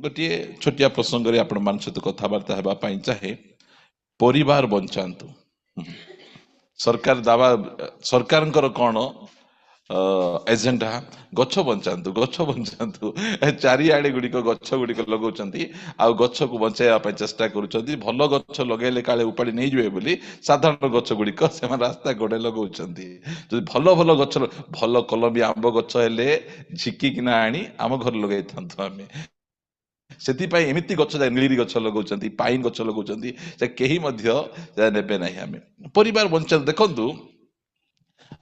गोटे छोटिया प्रसंग रे आपण मान सहित कथबार्ता हेबा पई चाहे परिवार बंचातु सरकार दावा सरकार कौन एजेंडा गछ बंचातु चारिआडे गुड़िक गछ गुड़िक लगौଛନ୍ତି ଆଉ ଗଛକୁ ବଞ୍ଚାଇବା ପାଇଁ ଚେଷ୍ଟା କରୁଛନ୍ତି ଭଲ ଗଛ ଲଗେଇଲେ କାଳେ ଉପାଡ଼ି ନେଇଯିବେ ବୋଲି ସାଧାରଣ ଗଛ ଗୁଡିକ ସେମାନେ ରାସ୍ତା କଡ଼େ ଲଗଉଛନ୍ତି ଯଦି ଭଲ ଭଲ ଗଛ ଭଲ କଲମୀ ଆମ୍ବ ଗଛ ହେଲେ ଝିକିକିନା ଆଣି ଆମ ଘରେ ଲଗେଇଥାନ୍ତୁ ଆମେ ସେଥିପାଇଁ ଏମିତି ଗଛ ନୀଳି ଗଛ ଲଗାଉଛନ୍ତି ପାଇନ ଗଛ ଲଗାଉଛନ୍ତି ସେ କେହି ମଧ୍ୟ ନେବେ ନାହିଁ ଆମେ ପରିବାର ବଞ୍ଚା ଦେଖନ୍ତୁ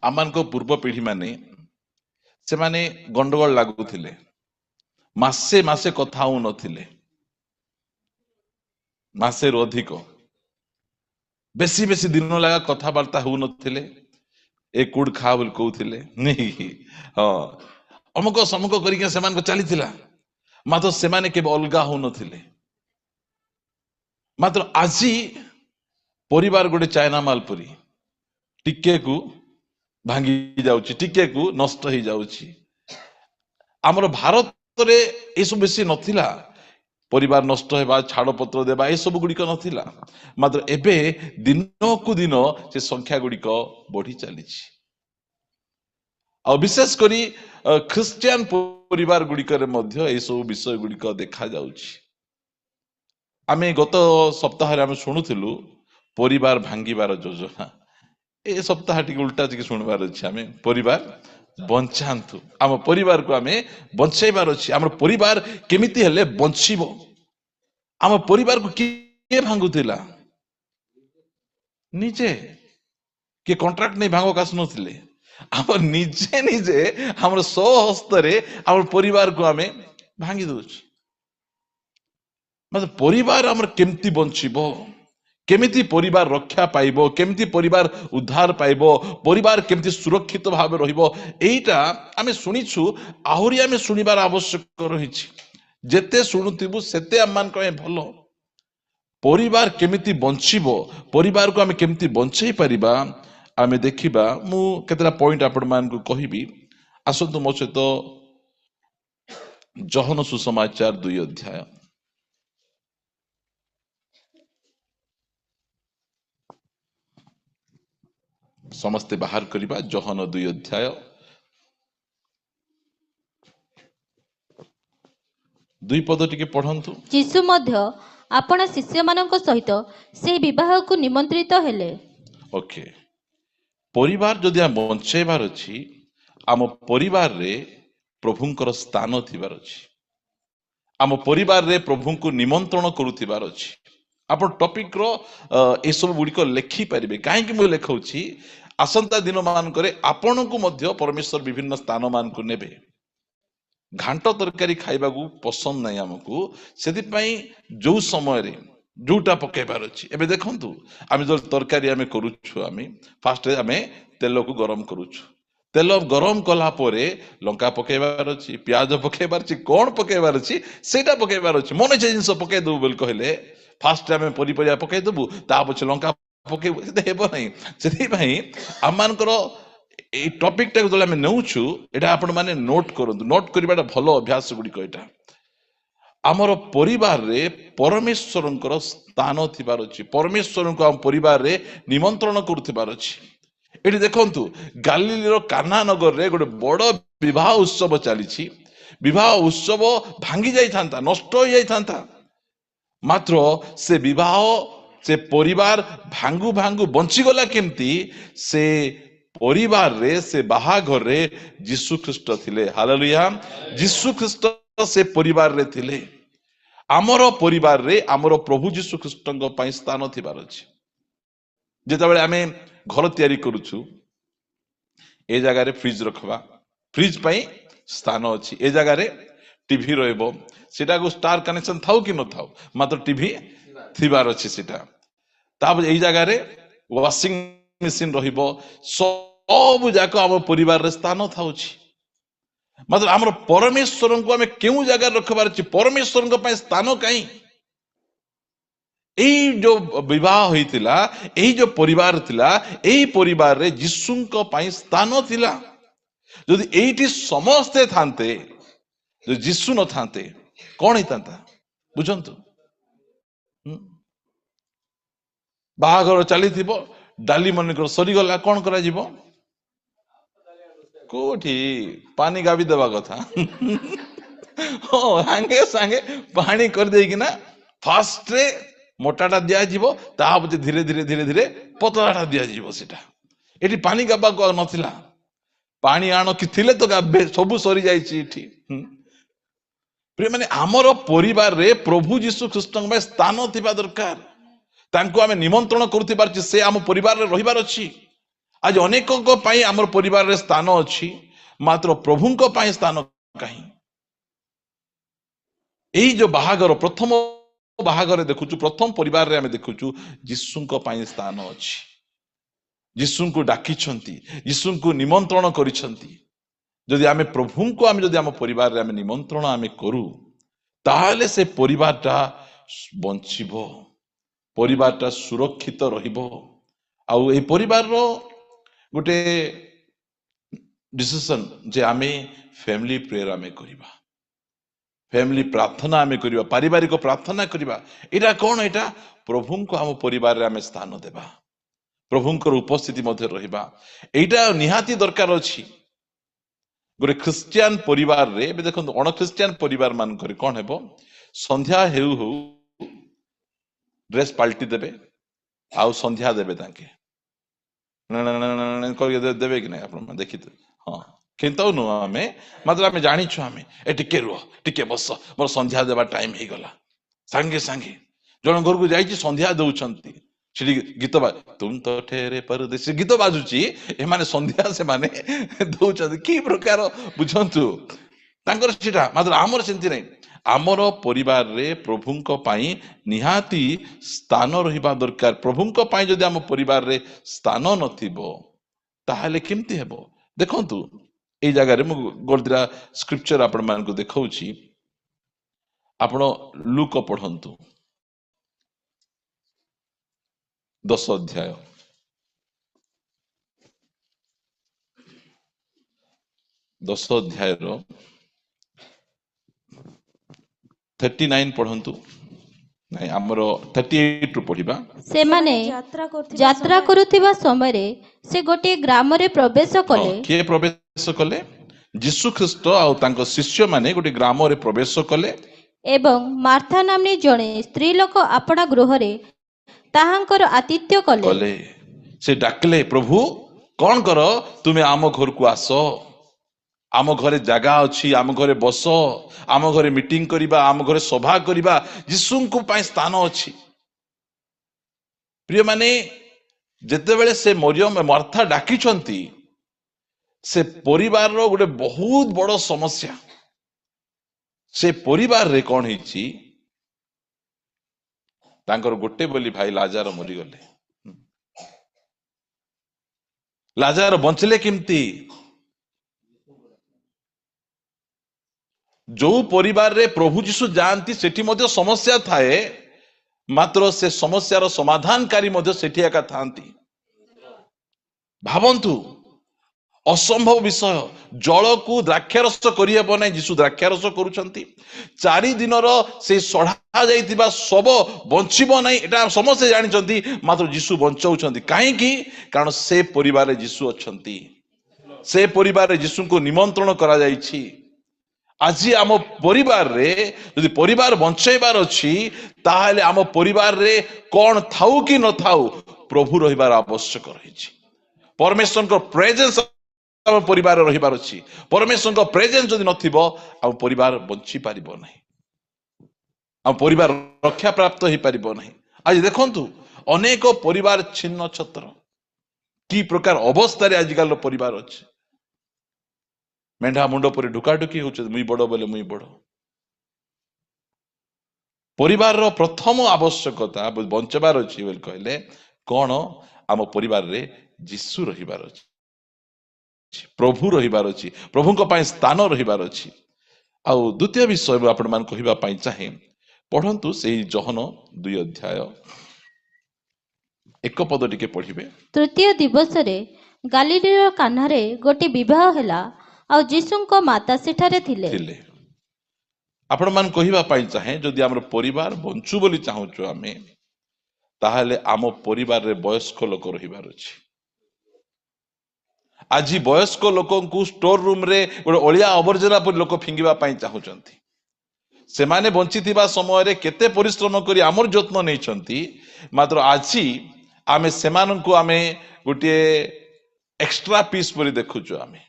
ଆମମାନଙ୍କ ପୂର୍ବ ପିଢ଼ି ମାନେ ସେମାନେ ଗଣ୍ଡଗୋଳ ଲାଗୁଥିଲେ ମାସେ ମାସେ କଥା ହଉନଥିଲେ ମାସେରୁ ଅଧିକ ବେଶୀ ବେଶୀ ଦିନ ଲାଗା କଥାବାର୍ତ୍ତା ହଉନଥିଲେ ଏ କୁଡ ଖା ବୋଲି କହୁଥିଲେ ହଁ ଅମୁକ ସମୁକ କରିକି ସେମାନଙ୍କ ଚାଲିଥିଲା ମାତ୍ର ସେମାନେ କେବେ ଅଲଗା ହଉନଥିଲେ ମାତ୍ର ଆଜି ପରିବାର ଗୋଟେ ଚାଇନା ମାଲ ପରି ଟିକେ କୁ ଭାଙ୍ଗି ଯାଉଛି ଟିକେ କୁ ନଷ୍ଟ ହେଇଯାଉଛି ଆମର ଭାରତରେ ଏସବୁ ବେଶୀ ନଥିଲା ପରିବାର ନଷ୍ଟ ହେବା ଛାଡ଼ ପତ୍ର ଦେବା ଏସବୁ ଗୁଡିକ ନଥିଲା ମାତ୍ର ଏବେ ଦିନକୁ ଦିନ ସେ ସଂଖ୍ୟା ଗୁଡିକ ବଢି ଚାଲିଛି ଆଉ ବିଶେଷ କରି ଖ୍ରୀଷ୍ଟିଆନ ପରିବାର ଗୁଡିକରେ ମଧ୍ୟ ଏସବୁ ବିଷୟ ଗୁଡିକ ଦେଖା ଯାଉଛି ଆମେ ଗତ ସପ୍ତାହରେ ଆମେ ଶୁଣୁଥିଲୁ ପରିବାର ଭାଙ୍ଗିବାର ଯୋଜନା ଏ ସପ୍ତାହ ଟିକେ ଉଲ୍ଟା ଟିକେ ଶୁଣିବାର ଅଛି ଆମେ ପରିବାର ବଞ୍ଚାନ୍ତୁ ଆମ ପରିବାରକୁ ଆମେ ବଞ୍ଚାଇବାର ଅଛି ଆମର ପରିବାର କେମିତି ହେଲେ ବଞ୍ଚିବ ଆମ ପରିବାରକୁ କିଏ ଭାଙ୍ଗୁଥିଲା ନିଜେ କିଏ କଣ୍ଟ୍ରାକ୍ଟ ନେଇ ଭାଙ୍ଗକୁ ଆସୁନଥିଲେ ଆମର ନିଜେ ନିଜେ ଆମର ସ୍ୱହସ୍ତରେ ଆମ ପରିବାରକୁ ଆମେ ଭାଙ୍ଗି ଦଉଛୁ ମାନେ ପରିବାର ଆମର କେମିତି ବଞ୍ଚିବ କେମିତି ପରିବାର ରକ୍ଷା ପାଇବ କେମିତି ପରିବାର ଉଦ୍ଧାର ପାଇବ ପରିବାର କେମିତି ସୁରକ୍ଷିତ ଭାବେ ରହିବ ଏଇଟା ଆମେ ଶୁଣିଛୁ ଆହୁରି ଆମେ ଶୁଣିବାର ଆବଶ୍ୟକ ରହିଛି ଯେତେ ଶୁଣୁଥିବୁ ସେତେ ଆମମାନଙ୍କ ପାଇଁ ଭଲ ପରିବାର କେମିତି ବଞ୍ଚିବ ପରିବାରକୁ ଆମେ କେମିତି ବଞ୍ଚାଇ ପାରିବା ଆମେ ଦେଖିବା ମୁଁ କେତେଟା ପଏଣ୍ଟ ଆପଣମାନଙ୍କୁ କହିବି ଆସନ୍ତୁ ମୋ ସହିତ ଯୋହନ ସୁସମାଚାର 2 ଅଧ୍ୟାୟ ସମସ୍ତେ ବାହାର କରିବା ଯୋହନ 2 ଅଧ୍ୟାୟ 2 ପଦ ଟିକେ ପଢନ୍ତୁ ଯୀଶୁ ମଧ୍ୟ ଆପଣ ଶିଷ୍ୟମାନଙ୍କ ସହିତ ସେହି ବିବାହକୁ ନିମନ୍ତ୍ରିତ ହେଲେ ଓକେ ପରିବାର ଯଦି ଆମେ ବଞ୍ଚାଇବାର ଅଛି ଆମ ପରିବାରରେ ପ୍ରଭୁଙ୍କର ସ୍ଥାନ ଥିବାର ଅଛି ଆମ ପରିବାରରେ ପ୍ରଭୁଙ୍କୁ ନିମନ୍ତ୍ରଣ କରୁଥିବାର ଅଛି ଆପଣ ଟପିକର ଏସବୁ ଗୁଡିକ ଲେଖିପାରିବେ କାହିଁକି ମୁଁ ଲେଖଉଛି ଆସନ୍ତା ଦିନ ମାନଙ୍କରେ ଆପଣଙ୍କୁ ମଧ୍ୟ ପରମେଶ୍ୱର ବିଭିନ୍ନ ସ୍ଥାନ ମାନଙ୍କୁ ନେବେ ଘାଣ୍ଟ ତରକାରୀ ଖାଇବାକୁ ପସନ୍ଦ ନାହିଁ ଆମକୁ ସେଥିପାଇଁ ଯୋଉ ସମୟରେ ଯୋଉଟା ପକେଇବାର ଅଛି ଏବେ ଦେଖନ୍ତୁ ଆମେ ଯୋଉ ତରକାରୀ ଆମେ କରୁଛୁ ଆମେ ଫାଷ୍ଟ ଆମେ ତେଲକୁ ଗରମ କରୁଛୁ ତେଲ ଗରମ କଲା ପରେ ଲଙ୍କା ପକେଇବାର ଅଛି ପିଆଜ ପକେଇବାର ଅଛି କଣ ପକେଇବାର ଅଛି ସେଇଟା ପକେଇବାର ଅଛି ମନେ ସେ ଜିନିଷ ପକେଇ ଦେବୁ ବୋଲି କହିଲେ ଫାଷ୍ଟ ଆମେ ପନିପରିବା ପକେଇ ଦେବୁ ତା ପଛେ ଲଙ୍କା ପକେଇବୁ ସେଟା ହେବ ନାହିଁ ସେଥିପାଇଁ ଆମମାନଙ୍କର এই টপিকটাକୁ ଯେତେବେଳେ ଆମେ ନେଉଛୁ ଏଟା ଆପଣମାନେ ନୋଟ୍ କରନ୍ତୁ ନୋଟ୍ କରିବାଟା ଭଲ ଅଭ୍ୟାସ ଗୁଡ଼ିକ ଏଟା ଆମର ପରିବାରରେ ପରମେଶ୍ୱରଙ୍କର ସ୍ଥାନ ଥିବାର ଅଛି ପରମେଶ୍ୱରଙ୍କୁ ଆମ ପରିବାରରେ ନିମନ୍ତ୍ରଣ କରୁଥିବାର ଅଛି ଏଠି ଦେଖନ୍ତୁ ଗାଲିଲିର କାନା ନଗରରେ ଗୋଟେ ବଡ଼ ବିବାହ ଉତ୍ସବ ଚାଲିଛି ବିବାହ ଉତ୍ସବ ଭାଙ୍ଗି ଯାଇଥାନ୍ତା ନଷ୍ଟ ହୋଇଯାଇଥାନ୍ତା ମାତ୍ର ସେ ବିବାହ ସେ ପରିବାର ଭାଙ୍ଗୁ ଭାଙ୍ଗୁ ବଞ୍ଚିଗଲା କେମିତି ସେ ପରିବାରରେ ସେ ବାହାଘରରେ ଯୀଶୁ ଖ୍ରୀଷ୍ଟ ଥିଲେ ହାଲେଲୁୟା ଯୀଶୁ ଖ୍ରୀଷ୍ଟ ସେ ପରିବାରରେ ଥିଲେ ଆମର ପରିବାରରେ ଆମର ପ୍ରଭୁ ଯୀଶୁ ଖ୍ରୀଷ୍ଟଙ୍କ ପାଇଁ ସ୍ଥାନ ଥିବାର ଅଛି ଯେତେବେଳେ ଆମେ ଘର ତିଆରି କରୁଛୁ ଏ ଜାଗାରେ ଫ୍ରିଜ ରଖବା ଫ୍ରିଜ ପାଇଁ ସ୍ଥାନ ଅଛି ଏ ଜାଗାରେ ଟିଭି ରହିବ ସେଟାକୁ ଷ୍ଟାର କନେକ୍ସନ ଥାଉ କି ନଥାଉ ମାତ୍ର ଟିଭି ଥିବାର ଅଛି ସେଟା ତାପରେ ଏଇ ଜାଗାରେ ୱାସିଂ ମେସିନ ରହିବ ସବୁ ଯାକ ଆମ ପରିବାରରେ ସ୍ଥାନ ଥାଉଛି ମାତ୍ର ଆମର ପରମେଶ୍ୱରଙ୍କୁ ଆମେ କେଉଁ ଜାଗାରେ ରଖିବାର ଅଛି ପରମେଶ୍ୱରଙ୍କ ପାଇଁ ସ୍ଥାନ କାହିଁ ଏଇ ଯୋଉ ବିବାହ ହେଇଥିଲା ଏଇ ଯୋଉ ପରିବାର ଥିଲା ଏଇ ପରିବାରରେ ଯୀଶୁଙ୍କ ପାଇଁ ସ୍ଥାନ ଥିଲା ଯଦି ଏଇଠି ସମସ୍ତେ ଥାନ୍ତେ ଯଦି ଯୀଶୁ ନଥାନ୍ତେ କଣ ହେଇଥାନ୍ତା ବୁଝନ୍ତୁ। ବାହାଘର ଚାଲିଥିବ, ଡାଲି ମନେକର ସରିଗଲା, କଣ କରାଯିବ? କୋଉଠି ପାଣି ଗାବି ଦେବା କଥା। ହଁ, ସାଙ୍ଗେ ସାଙ୍ଗେ ପାଣି କରିଦେଇକିନା ଫାଷ୍ଟରେ ମୋଟାଟା ଦିଆଯିବ, ତାପରେ ଧୀରେ ଧୀରେ ଧୀରେ ଧୀରେ ପତଳାଟା ଦିଆଯିବ। ସେଟା ଏଠି ପାଣି ଗାବାକୁ ଆଉ ନଥିଲା। ପାଣି ଆଣ କି ଥିଲେ ତ ଗାବେ, ସବୁ ସରିଯାଇଛି ଏଠି। ମାନେ ଆମର ପରିବାରରେ ପ୍ରଭୁ ଯୀଶୁ ଖ୍ରୀଷ୍ଟଙ୍କ ପାଇଁ ସ୍ଥାନ ଥିବା ଦରକାର। ତାଙ୍କୁ ଆମେ ନିମନ୍ତ୍ରଣ କରୁଥିବାର ଅଛି, ସେ ଆମ ପରିବାରରେ ରହିବାର ଅଛି। ଆଜି ଅନେକଙ୍କ ପାଇଁ ଆମର ପରିବାରରେ ସ୍ଥାନ ଅଛି, ମାତ୍ର ପ୍ରଭୁଙ୍କ ପାଇଁ ସ୍ଥାନ କାହିଁ? ଏଇ ଯୋଉ ବାହାଘର, ପ୍ରଥମ ବାହାଘରରେ ଦେଖୁଛୁ, ପ୍ରଥମ ପରିବାରରେ ଆମେ ଦେଖୁଛୁ ଯୀଶୁଙ୍କ ପାଇଁ ସ୍ଥାନ ଅଛି। ଯୀଶୁଙ୍କୁ ଡାକିଛନ୍ତି, ଯୀଶୁଙ୍କୁ ନିମନ୍ତ୍ରଣ କରିଛନ୍ତି। ଯଦି ଆମେ ପ୍ରଭୁଙ୍କୁ ଯଦି ଆମ ପରିବାରରେ ଆମେ ନିମନ୍ତ୍ରଣ ଆମେ କରୁ, ତାହେଲେ ସେ ପରିବାରଟା ବଞ୍ଚିବ, ପରିବାରଟା ସୁରକ୍ଷିତ ରହିବ। ଆଉ এই ପରିବାରର ଗୋଟେ ଡିସିସନ ଯେ ଆମେ ଫ୍ୟାମିଲି ପ୍ରେୟର ଆମେ କରିବା, ଫ୍ୟାମିଲି ପ୍ରାର୍ଥନା ଆମେ କରିବା, ପାରିବାରିକ ପ୍ରାର୍ଥନା କରିବା। ଏଇଟା କଣ? ଏଇଟା ପ୍ରଭୁଙ୍କୁ ଆମ ପରିବାରରେ ଆମେ ସ୍ଥାନ ଦେବା, ପ୍ରଭୁଙ୍କର ଉପସ୍ଥିତି ମଧ୍ୟ ରହିବା। ଏଇଟା ନିହାତି ଦରକାର ଅଛି। ଗୋଟେ ଖ୍ରୀଷ୍ଟିଆନ ପରିବାରରେ, ଏବେ ଦେଖନ୍ତୁ ଅଣଖ୍ରୀଷ୍ଟିଆନ ପରିବାର ମାନଙ୍କରେ କଣ ହେବ? ସନ୍ଧ୍ୟା ହେଉ ହେଉ ଡ୍ରେସ ପାଲଟି ଦେବେ, ଆଉ ସନ୍ଧ୍ୟା ଦେବେ ତାଙ୍କେ ଦେବେ କି ନାହିଁ? ଆପଣ ଦେଖିଥିବେ। ହଁ, କିନ୍ତୁ ନୁହଁ ଆମେ, ମାତ୍ର ଆମେ ଜାଣିଛୁ, ଆମେ ଏ ଟିକେ ରୁହ, ଟିକେ ବସ, ମୋର ସନ୍ଧ୍ୟା ଦେବା ଟାଇମ ହେଇଗଲା। ସାଙ୍ଗେ ସାଙ୍ଗେ ଜଣ ଘରକୁ ଯାଇଛି, ସନ୍ଧ୍ୟା ଦଉଛନ୍ତି, ସେଠି ଗୀତ ତୁମ ତ ଠେରେ ପରଦେଶୀ ଗୀତ ବାଜୁଛି, ଏମାନେ ସନ୍ଧ୍ୟା ସେମାନେ ଦଉଛନ୍ତି। କି ପ୍ରକାର ବୁଝନ୍ତୁ ତାଙ୍କର ସେଟା। ମାତ୍ର ଆମର ସେମିତି ନାହିଁ। ଆମର ପରିବାରରେ ପ୍ରଭୁଙ୍କ ପାଇଁ ନିହାତି ସ୍ଥାନ ରହିବା ଦରକାର। ପ୍ରଭୁଙ୍କ ପାଇଁ ଯଦି ଆମ ପରିବାରରେ ସ୍ଥାନ ନଥିବ, ତାହେଲେ କେମିତି ହେବ? ଦେଖନ୍ତୁ, ଏଇ ଜାଗାରେ ମୁଁ ଗୋଟେ ଦିଟା ସ୍କ୍ରିପ୍ଚର ଆପଣ ମାନଙ୍କୁ ଦେଖାଉଛି। ଆପଣ ଲୁକ ପଢନ୍ତୁ, 10 ଅଧ୍ୟାୟ, 10 ଅଧ୍ୟାୟର 39 ପଢନ୍ତୁ। ନାଇଁ, ଆମର 38 ରୁ ପଢିବା। ସେମାନେ ଯାତ୍ରା କରୁଥିବା ସମୟରେ ସେ ଗୋଟିଏ ଗ୍ରାମରେ ପ୍ରବେଶ ହଁ, କଲେ। କିଏ ପ୍ରବେଶ କଲେ? ଯୀଶୁ ଖ୍ରୀଷ୍ଟ ଆଉ ତାଙ୍କ ଶିଷ୍ୟମାନେ ଗୋଟେ ଗ୍ରାମରେ ପ୍ରବେଶ କଲେ। ଏବଂ ମାର୍ଥା ନାମ୍ନୀ ଜଣେ ସ୍ତ୍ରୀ ଲୋକ ଆପଣା ଗୃହରେ ତାହାଙ୍କର ଆତିଥ୍ୟ କଲେ। ସେ ଡାକିଲେ, ପ୍ରଭୁ କଣ କର, ତୁମେ ଆମ ଘରକୁ ଆସ, ଆମ ଘରେ ଜାଗା ଅଛି, ଆମ ଘରେ ବସ, ଆମ ଘରେ ମିଟିଂ କରିବା, ଆମ ଘରେ ସଭା କରିବା, ଯୀଶୁଙ୍କ ପାଇଁ ସ୍ଥାନ ଅଛି। ପ୍ରିୟମାନେ, ଯେତେବେଳେ ସେ ମରିୟମ ମାର୍ଥା ଡାକିଛନ୍ତି, ସେ ପରିବାରର ଗୋଟେ ବହୁତ ବଡ ସମସ୍ୟା। ସେ ପରିବାରରେ କଣ ହେଇଛି? ତାଙ୍କର ଗୋଟେ ବୋଲି ଭାଇ ଲାଜାର ମରିଗଲେ। ଲାଜାର ବଞ୍ଚିଲେ କେମିତି? ଯୋଉ ପରିବାରରେ ପ୍ରଭୁ ଯୀଶୁ ଯାଆନ୍ତି, ସେଠି ମଧ୍ୟ ସମସ୍ୟା ଥାଏ, ମାତ୍ର ସେ ସମସ୍ୟାର ସମାଧାନକାରୀ ମଧ୍ୟ ସେଠି ଏକା ଥାନ୍ତି। ଭାବନ୍ତୁ, ଅସମ୍ଭବ ବିଷୟ, ଜଳକୁ ଦ୍ରାକ୍ଷାରସ କରିହେବ ନାହିଁ, ଯୀଶୁ ଦ୍ରାକ୍ଷାରସ କରୁଛନ୍ତି। 4 ଦିନର ସେଇ ସଢା ଯାଇଥିବା ଶବ ବଞ୍ଚିବ ନାହିଁ, ଏଟା ସମସ୍ତେ ଜାଣିଛନ୍ତି, ମାତ୍ର ଯୀଶୁ ବଞ୍ଚାଉଛନ୍ତି। କାହିଁକି? କାରଣ ସେ ପରିବାରରେ ଯୀଶୁ ଅଛନ୍ତି, ସେ ପରିବାରରେ ଯୀଶୁଙ୍କୁ ନିମନ୍ତ୍ରଣ କରାଯାଇଛି। ଆଜି ଆମ ପରିବାରରେ ଯଦି ପରିବାର ବଞ୍ଚାଇବାର ଅଛି, ତାହେଲେ ଆମ ପରିବାରରେ କଣ ଥାଉ କି ନଥାଉ, ପ୍ରଭୁ ରହିବାର ଆବଶ୍ୟକ ରହିଛି। ପରମେଶ୍ୱରଙ୍କ ପ୍ରେଜେନ୍ସ ଆମ ପରିବାରରେ ରହିବାର ଅଛି। ପରମେଶ୍ୱରଙ୍କ ପ୍ରେଜେନ୍ସ ଯଦି ନଥିବ, ଆମ ପରିବାର ବଞ୍ଚି ପାରିବ ନାହିଁ, ଆମ ପରିବାର ରକ୍ଷା ପ୍ରାପ୍ତ ହେଇପାରିବ ନାହିଁ। ଆଜି ଦେଖନ୍ତୁ, ଅନେକ ପରିବାର ଛିନ୍ନ ଛତ୍ର, କି ପ୍ରକାର ଅବସ୍ଥାରେ ଆଜିକାଲିର ପରିବାର ଅଛି। ମେଣ୍ଢା ମୁଣ୍ଡ ପରି ଢୁକାଢୁକି ହଉଛନ୍ତି, ମୁଇଁ ବଡ ବୋଲେ ମୁଇଁ ବଡ। ପରିବାରର ପ୍ରଥମ ଆବଶ୍ୟକତା ବଞ୍ଚିବାର ଅଛି ବୋଲି କହିଲେ କଣ? ଆମ ପରିବାରରେ ଯୀଶୁ ରହିବାର ଅଛି, ପ୍ରଭୁ ରହିବାର ଅଛି, ପ୍ରଭୁଙ୍କ ପାଇଁ ସ୍ଥାନ ରହିବାର ଅଛି। ଆଉ ଦ୍ୱିତୀୟ ବିଷୟ ମୁଁ ଆପଣମାନଙ୍କୁ କହିବା ପାଇଁ ଚାହେଁ, ପଢନ୍ତୁ ସେଇ ଯୋହନ 2 ଅଧ୍ୟାୟ 1 ପଦ ଟିକେ ପଢିବେ। ତୃତୀୟ ଦିବସରେ ଗାଲିଲୀର କାନାରେ ଗୋଟିଏ ବିବାହ ହେଲା, ଆଉ ଯୀଶୁଙ୍କ ମାତା ସେଠାରେ ଥିଲେ। आपण मान कहिबा पाई चाहे जदि आम परिवार बंचु बोली चाहूचु आमे ताहले आम परिवार रे वयस्क लोक रहिबार अछि। आज वयस्क लोक स्टोर रूम रे गोटे अलिया आवर्जना पर लोक फिंगिबा पाई चाहूचंती। सेमाने बंचिथिबा समय रे केते परिश्रम करी आमर जत्न नैछंती, मात्र आजी आमे सेमानंकु आमे गोटे एक्स्ट्रा पीस परि देखुछु, आमे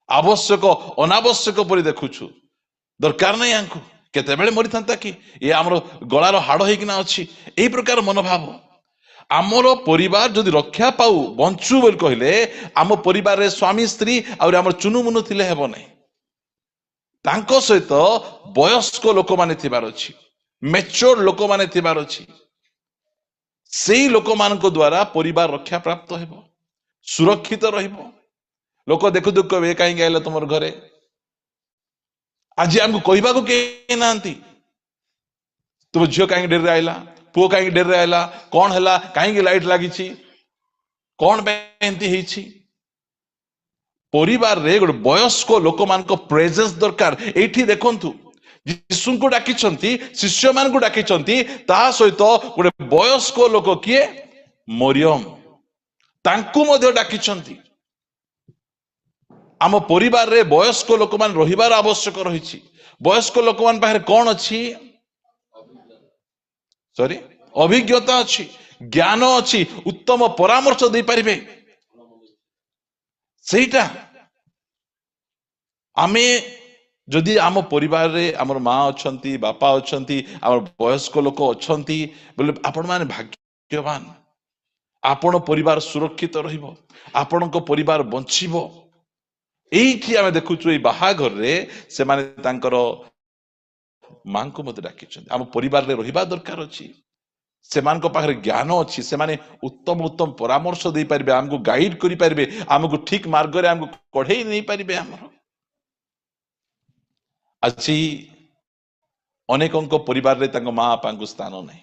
आवश्यक अनावश्यक परि देखुछु। दरकार नहीं आंकु केते बेले मरि थांता कि ये हमर गळार हाड़ हेकिना अछि, एई प्रकार मनोभाव। आमर परिवार जदि रक्षा पाऊ बंचु बोल कहले आम परिवार रे स्वामी स्त्री और आमर चुनु मुनु थिले हेबो नै। तांको सहित वयस्क लोक माने थिबार अछि, मैच्योर लोक माने थिबार अछि। सेई लोक मानक द्वारा परिवार रक्षा प्राप्त हेबो, सुरक्षित रहिबो। लोक देखु दुख कहबे काई गाइला तुमर घरे, आज हमको कहबा को के नांती, तुम झियो काई डेर आइला, पुओ काई डेर आइला, कोन हला, काई लाइट लागिछि, कोन बेंती हिछि। परिवार रे गोटे वयस्क लोक मान प्रेजेंस दरकार। एठी देखंतु यीशु को डाकिछंती, शिष्य मान को डाकिछंती, ता सहित गोटे वयस्क लोक किए मरियम तांकु मध्ये डाकिछंती। आम परिवार रे वयस्क लोक मान रहिबार आवश्यक रहिछि। वयस्क लोक मान पाखरे कोन अछि? सॉरी, अभिज्ञता अछि, ज्ञान अछि, उत्तम परामर्श दे परिबे। सेटा आमे जदि आम परिवार रे आमर माँ अछंती, बापा अछंती, आमर वयस्क लोक अछंती बोले आपण माने भाग्यवान। आपण परिवार सुरक्षित रहिबो, आपणको परिवार बंचिबो। एइठी आमे देखुछु ए बाहाघर रे से माने तांकर मां को मते डाकिछन। आम परिवार रे रहिबा दरकार अछि। सेमानक पाखरे ज्ञान अछि, सेमाने उत्तम उत्तम परामर्श दे परिबे, हमको गाइड करि परिबे, हमको ठीक मार्ग रे हमको कढेई नै परिबे। हमर अछि अनेकंक परिवार रे तांको मां बापांको स्थान नै,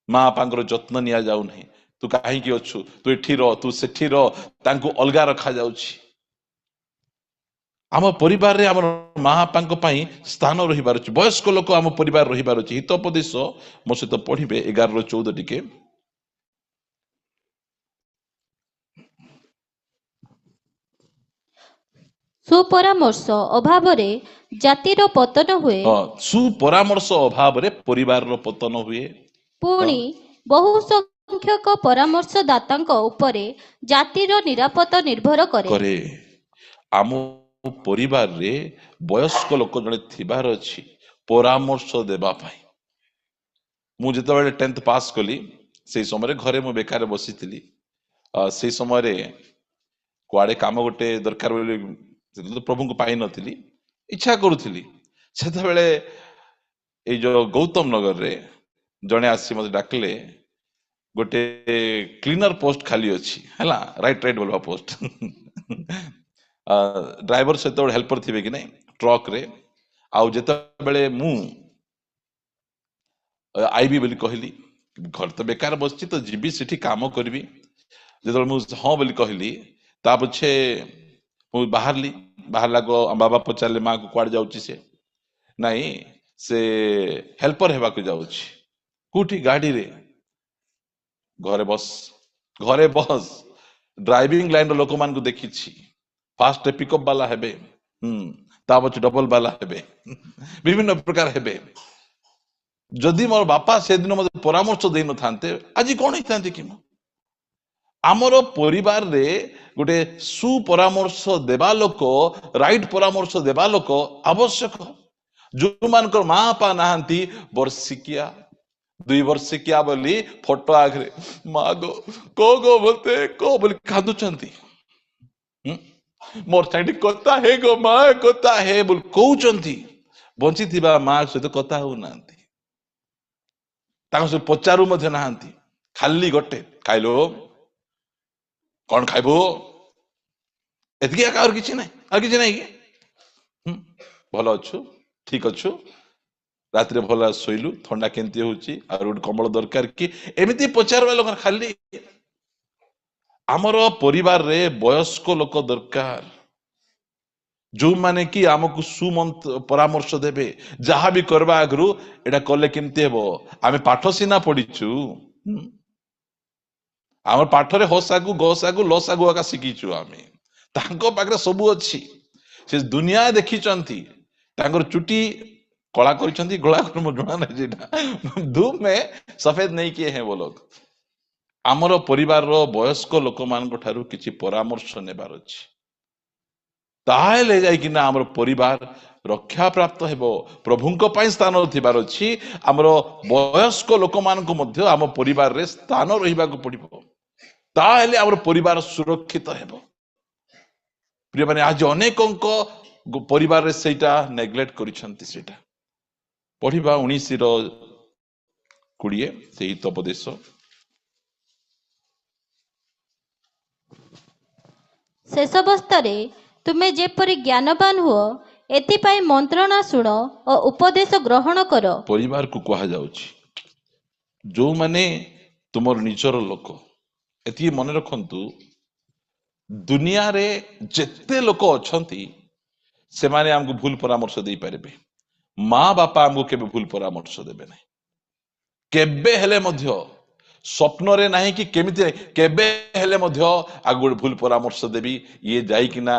मां बापांकर जत्न निया जाउ नै। तू काहे कि अछु, तू एठी रह, तू सेठी रह, तांको अलगा रखा जाउछि। आम परिवार रे आम मां बापांको पई स्थान रहिबार अछि। वयस्क लोक आम परिवार रहिबार अछि। हितोपदेश मो सहित पढिबे 11 रो 14 टिके। सुपरामर्श अभावरे ଜାତିର ପତନ ହୁଏ, सुपरामर्श अभाव रे परिवार रो पतन हुए। ପୁଣି ବହୁ ସଂଖ୍ୟକ ପରାମର୍ଶଦାତାଙ୍କ ଉପରେ ଜାତିର ନିରାପତ୍ତା ନିର୍ଭର କରେ। करे आम परिवार रे वयस्क लोक जने थिबार अछि परामर्श देबा पाई। मु जेतेबेले 10th पास कली से समय घरे मु बेकार बसिथिली। से समय रे कुआडे काम गोटे दरकार बोली तो प्रभु को पाई नथिली, इच्छा करूथिली। सेतेबेले ए जो गौतम नगर रे जने आसी मते डाकले गोटे क्लीनर पोस्ट खाली अछि हला, राइट राइट बोलबा पोस्ट। ड्राइवर सहित हेल्पर थिबे कि नै ट्रक रे। आउ जेतेबेले मु आईबी बोली कहली, घर तो बेकार बसछि तो जीबी सेठी काम करबी। जेतेबेले मु हां बोली कहली, ता पछे मु बाहरली। बाहरला को बाबा पचारले मां को कुआड जाउछि से, नाही से हेल्पर हेबा को जाउछि। कोठी गाड़ी रे, घरे बस, घरे बस। ड्राइविंग लाइन रो लोक मान को देखिछि, फास्ट पिकअप वाला हेबे, ता पछे डबल वाला हेबे, विभिन्न प्रकार हेबे। जदि मोर बापा से दिन मते परामर्श देइ न थांते आज कोन हितांती कि आमर परिवार रे गोटे सुपरामर्श देबा लोक, राइट परामर्श देबा लोक आवश्यक। जो मानकर मां बापा नाहांती, वर्षिकिया 2 वर्षिकिया बोली फोटो आगरे मां गो बोलते को बोली कांदुचंती। मोर साइड कथा हे गो मां कथा हे बोल कहउचंती। बंची थिबा मां सहित कथा हो नांती, ताको से पचारू मध्ये नाहांती। खाली गोटे खाइलो कौन खाइबो, एतकी और किछि नै, और किछि नै कि भलो अछु, ठीक अछु, रात्रि भला सोइलु, ठंडा केंती होउची, और गोटे कम्बल दरकार कि एमिति पचारबा लोक खाली। आमर परिवार रे वयस्क लोक दरकार। जो माने कि आमको सुमंत्र परामर्श देबे जहाँ भी करबा आगु एटा कले केमती हेबो आमे पाठ सिना पढ़ीचु आम पाठरे हसागु गसागु लसागु आका शिखीचु आमे तांको पाखरे सबु अछि से दुनिया देखिचंती तांकर चुटी कला करिसंती गला कर मो जणा नै जेटा धूप में सफेद नहीं किए हैं वो लोग आमर परिवार रो वयस्क लोक मान ठारू किछि परामर्श नेबार अछि ताहेले जाई कि ना आमर परिवार रक्षा प्राप्त हेबो प्रभुंको पई स्थान थिबार अछि आमर वयस्क लोक मान को मध्य आम परिवार रे स्थान रहिबा को पड़िबो ताहेले आमर परिवार सुरक्षित हेबो प्रिय माने आज अनेकंको परिवार रे सेटा नेग्लेक्ट करिसंती सेटा पढ़िबा 19 रो 20 सेही तपदेश ଶେଷବସ୍ତାରେ ତୁମେ ଯେପରି ଜ୍ଞାନବାନ ହୁଅ ଏଥିପାଇଁ ମନ୍ତ୍ରଣା ଶୁଣ ଓ ଉପଦେଶ ଗ୍ରହଣ କର। परिवार को कहा जाउछि जो माने तुमर निजर लोक एति मन रखंतु दुनिया रे जेते लोक अछंती से माने हमको भूल परामर्श दे पारिबे माँ बापा हमको केबे भूल परामर्श देबे नै केबे हेले मध्य स्वप्न रे नाही कि केमिति केबे हेले मध्य आगु भूल परामर्श देबी ये जाई कि ना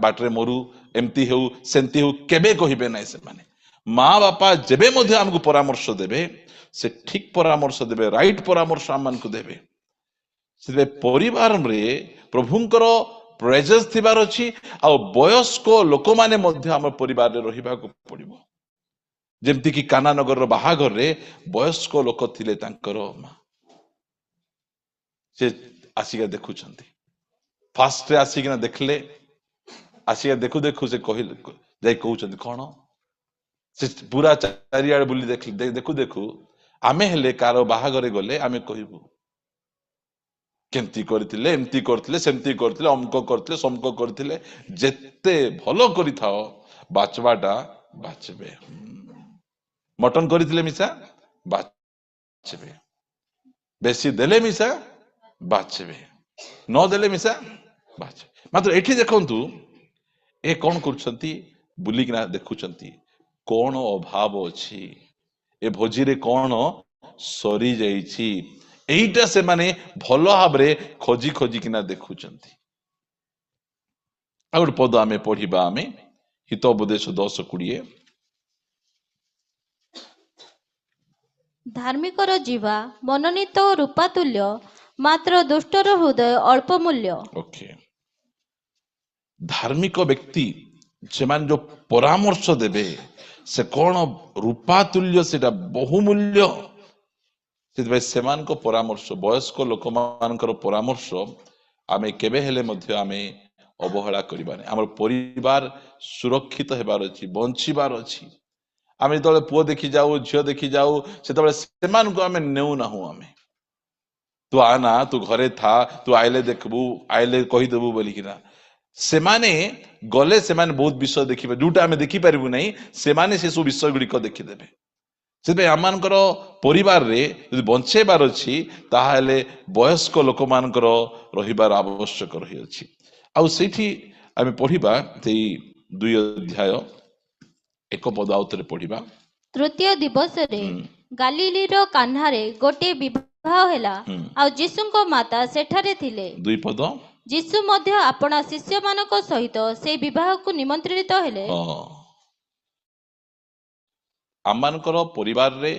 बाटरे मरु एमती हेउ सेंती हेउ केबे कहिबे नै से माने माँ बापा जेबे मध्य हमको परामर्श देबे से ठीक परामर्श देबे राइट परामर्श हमन को देबे से परिवार रे प्रभुंकर प्रेजेंस थिबार अछि आ वयस्क लोक माने मध्य हम परिवार रे रहिबा को पड़िबो जेमति कि काना नगर रो बाहाघर रे वयस्क लोक थिले तांकर मां से आसिका देखुछंती फास्ट रे आसिका देखले आसिका देखु देखु से कहिल जाई कहउछंती कोन से पूरा चारियाड़ बुली देखु देखु आमे हेले कार बाहाघरे गले आमे कहिबु केमती करथिले एमती करथिले सेमती करथिले अमको करथिले समको करथिले जेते भलो करिथाओ बाचवाटा बाचबे मटन करथिले मिसा बाचबे बेसी देले मिसा बाचबे न देले मिसा बाचबे मात्र एठी देखंतु ए कोन करछंती बुली किना देखुछंती कोन अभाव अछि ए भोजी रे कोन सरी जाईछि एइटा से माने भलो भाबरे खोजी खोजी किना देखुछंती आ गोटे पद आमे पढ़िबा आमे हितोपदेश 10:20 धार्मिकर जीवा मनोनीत ଓ ରୂପାତୁଲ୍ୟ ମାତ୍ର ଦୁଷ୍ଟର ହୃଦୟ ଅଳ୍ପ ମୂଲ୍ୟ। ओके धार्मिक व्यक्ति सेमान जो परामर्श देबे से कोन रूपातुल्य सेटा बहुमूल्य से सेमान को परामर्श वयस्क लोक मानकर परामर्श आमे केबे हेले मध्य आमे अवहेला करिबानी हमर परिवार सुरक्षित हेबार अछि बंचिबार अछि आमे तळे पुओ देखि जाऊ झियो देखि जाऊ से तळे सेमान को आमे नेउ ना हो आमे तू आना तू घरे था तू आइले देखबू आइले कहि देबू बोली किना सेमाने गले सेमाने बहुत विषय देखिबे जोटा आमे देखि परिबु नै सेमाने से सु विषय गुडी को देखि देबे से आमानकर परिवार रे यदि बंचेबार अछि ताहाले वयस्क लोक मानकर रहिबार आवश्यक रही अछि आ सेठी आमे पढिबा सेई 2 अध्याय एक पद आउतरे पढिबा तृतीय दिवस रे गालिलीर कान्हारे गोटे विवाह ହେଲା ଆଉ ଯୀଶୁଙ୍କ ମାତା ସେଠାରେ ଥିଲେ। 2 पद ଯୀଶୁ ମଧ୍ୟ ଆପଣା ଶିଷ୍ୟମାନଙ୍କ ସହିତ ସେ ବିବାହକୁ ନିମନ୍ତ୍ରିତ ହେଲେ। आमानकर परिवार रे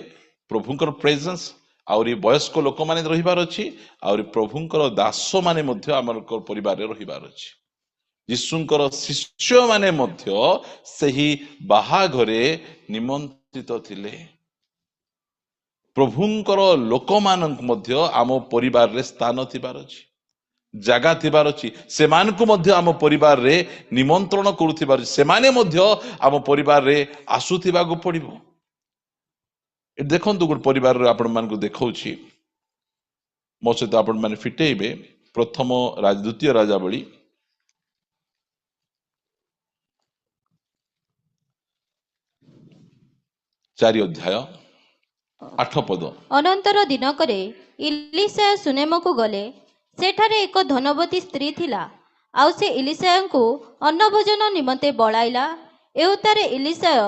प्रभुंकर प्रेजेंस आउरी वयस्क लोक माने रहिबार अछि आउरी प्रभुंकर दास माने मध्य आमानकर परिवार रे रहिबार अछि यीशुंकर शिष्य माने मध्य सेही बाहा घरे निमंत्रित थिले प्रभुंकर लोक मानक मध्य आम परिवार रे स्थान थिबार अछि जागा थिबार अछि सेमान को मध्य आम परिवार रे निमंत्रण करूथिबार सेमाने मध्य आम परिवार रे आसुथिबा को पड़िबो देखो गोटे परिवार आपण मान को देखौछि मो सहित आपण माने फिटेइबे प्रथम द्वितीय राजावली 4 अध्याय 8 पद ଅନନ୍ତର ଦିନକରେ ଇଲିଶା ସୁନେମକୁ ଗଲେ ସେଠାରେ ଏକ ଧନବତୀ ସ୍ତ୍ରୀ ଥିଲା आउ से इलिशायଙ୍କୁ अन्न भोजन निमंते बळाइला। एउतारे इलिशाय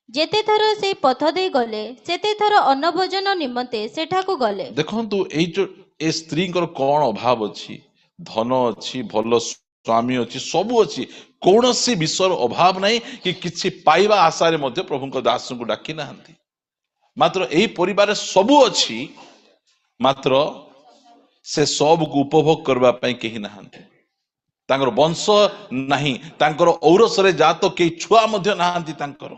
जेते थर से पथ दे गले सेते थर अन्न भोजन निमंते सेठाकू गले। देखंतु एई जो ए स्त्री कौन अभाव अछि, धन अछि, भल स्वामी अछि, सबु अछि, कौनसी विषय अभाव नहीं कि किछि पाइबा आशा मध्य प्रभु दास को डाकी नाहंती। मात्र एई परिवार सबु अछि, मात्र से सब को उपभोग करबा पई केही नाहंती। तांकर वंश नहीं, तांकर औरसरे जात के छुआ मध्य नाहंती तांकर।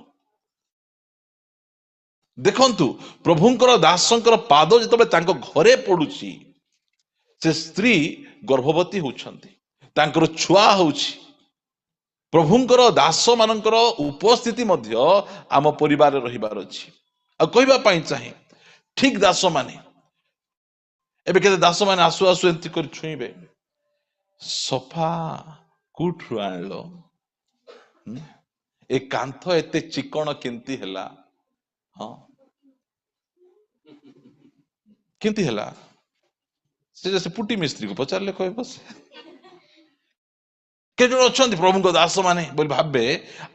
देखंतु प्रभुंकर दासंकर पाद जेतबे तांको घरे पडुची, से स्त्री गर्भवती होउछंती, तांकर छुआ होउची। प्रभुंकर दास मानकर उपस्थिति मध्य आम परिवार रहिबार अछि। आ कहबा पई चाहे ठीक दास माने एबे केते दास माने आसु आसु एंती कर छुईबे, सफा कुठु आनलो, ए कांथ एते चिकण केंती ହେଲା, हाँ केंती ହେଲା, से जैसे पुटी मिस्त्री को पचारले कहबो से के जण अछंती प्रभुଙ୍କ दास माने बोल भाबे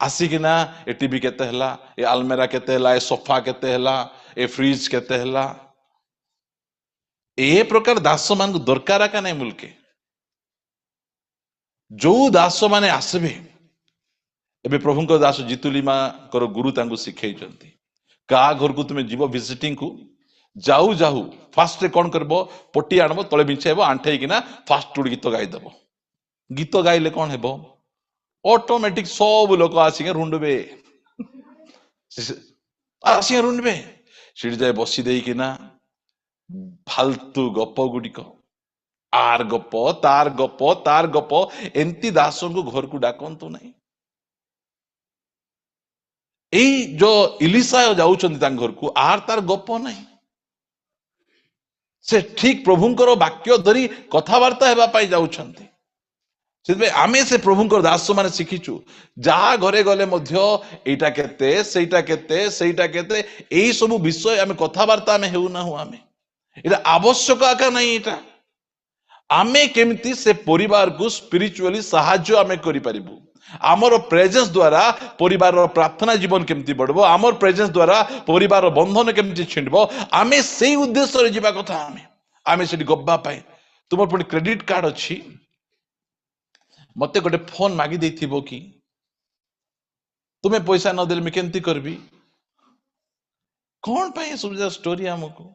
आसिकिना ए टीवी केते ହେଲା, ए अलमेरा केते ହେଲା, ए सोफा केते ହେଲା, ए फ्रिज केते ହେଲା। ए प्रकार दास मान को दरकार का नहीं मुल्के जो दास माने आसबे। एबे प्रभुଙ୍କ दास जितुली मां कर गुरु तांको सिखाई चंती, का घर को तुमे जीव विजिटिंग को जाऊ जाऊ फास्ट रे कोन करबो, पट्टी आनबो, तळे बिछाइबो, आंठेई किना फास्ट टूड गीत गाई दबो। गीत गाइले कौन हेबो, ऑटोमेटिक सब लोक आसिके रुंडबे, आसिके रुंडबे, सीढ़ी जाए बसी देई किना फालतू गप गुडिक, आर गप तार गप एंती दासों को घर को डाकंतु नहीं। एई जो इलिशा जाउछंती तांग घर को, आर तार गप नहीं, से ठीक प्रभुंकर वाक्य धरी कथावार्ता हेबा पाई जाउछंती। आमे से प्रभुंकर दास माने शिखिचु, जहा घरे गले मध्य एटा केते सेटा केते सेटा केते एई सब विषय आमे कथावार्ता आमे हेउ ना हो, आमे एटा आवश्यक आका नहीं। एटा आमे केमती से परिवार को स्पिरिचुअली सहाय्य आमे करि परिबु, आमर प्रेजेंस द्वारा परिवार प्रार्थना जीवन केमती बढ़बो, आमर प्रेजेंस द्वारा परिवार बंधन केमती छिंडबो, आमे सेई उद्देश्य रे जीवा कथा। आमे सेठी गब्बा पाए तुमर पुनी क्रेडिट कार्ड अछि, मते गोटे फोन मागी देथिबो कि तुम्हें पैसा न देले मैं केमती करबी, कौन पाए सुविधा स्टोरी हमको।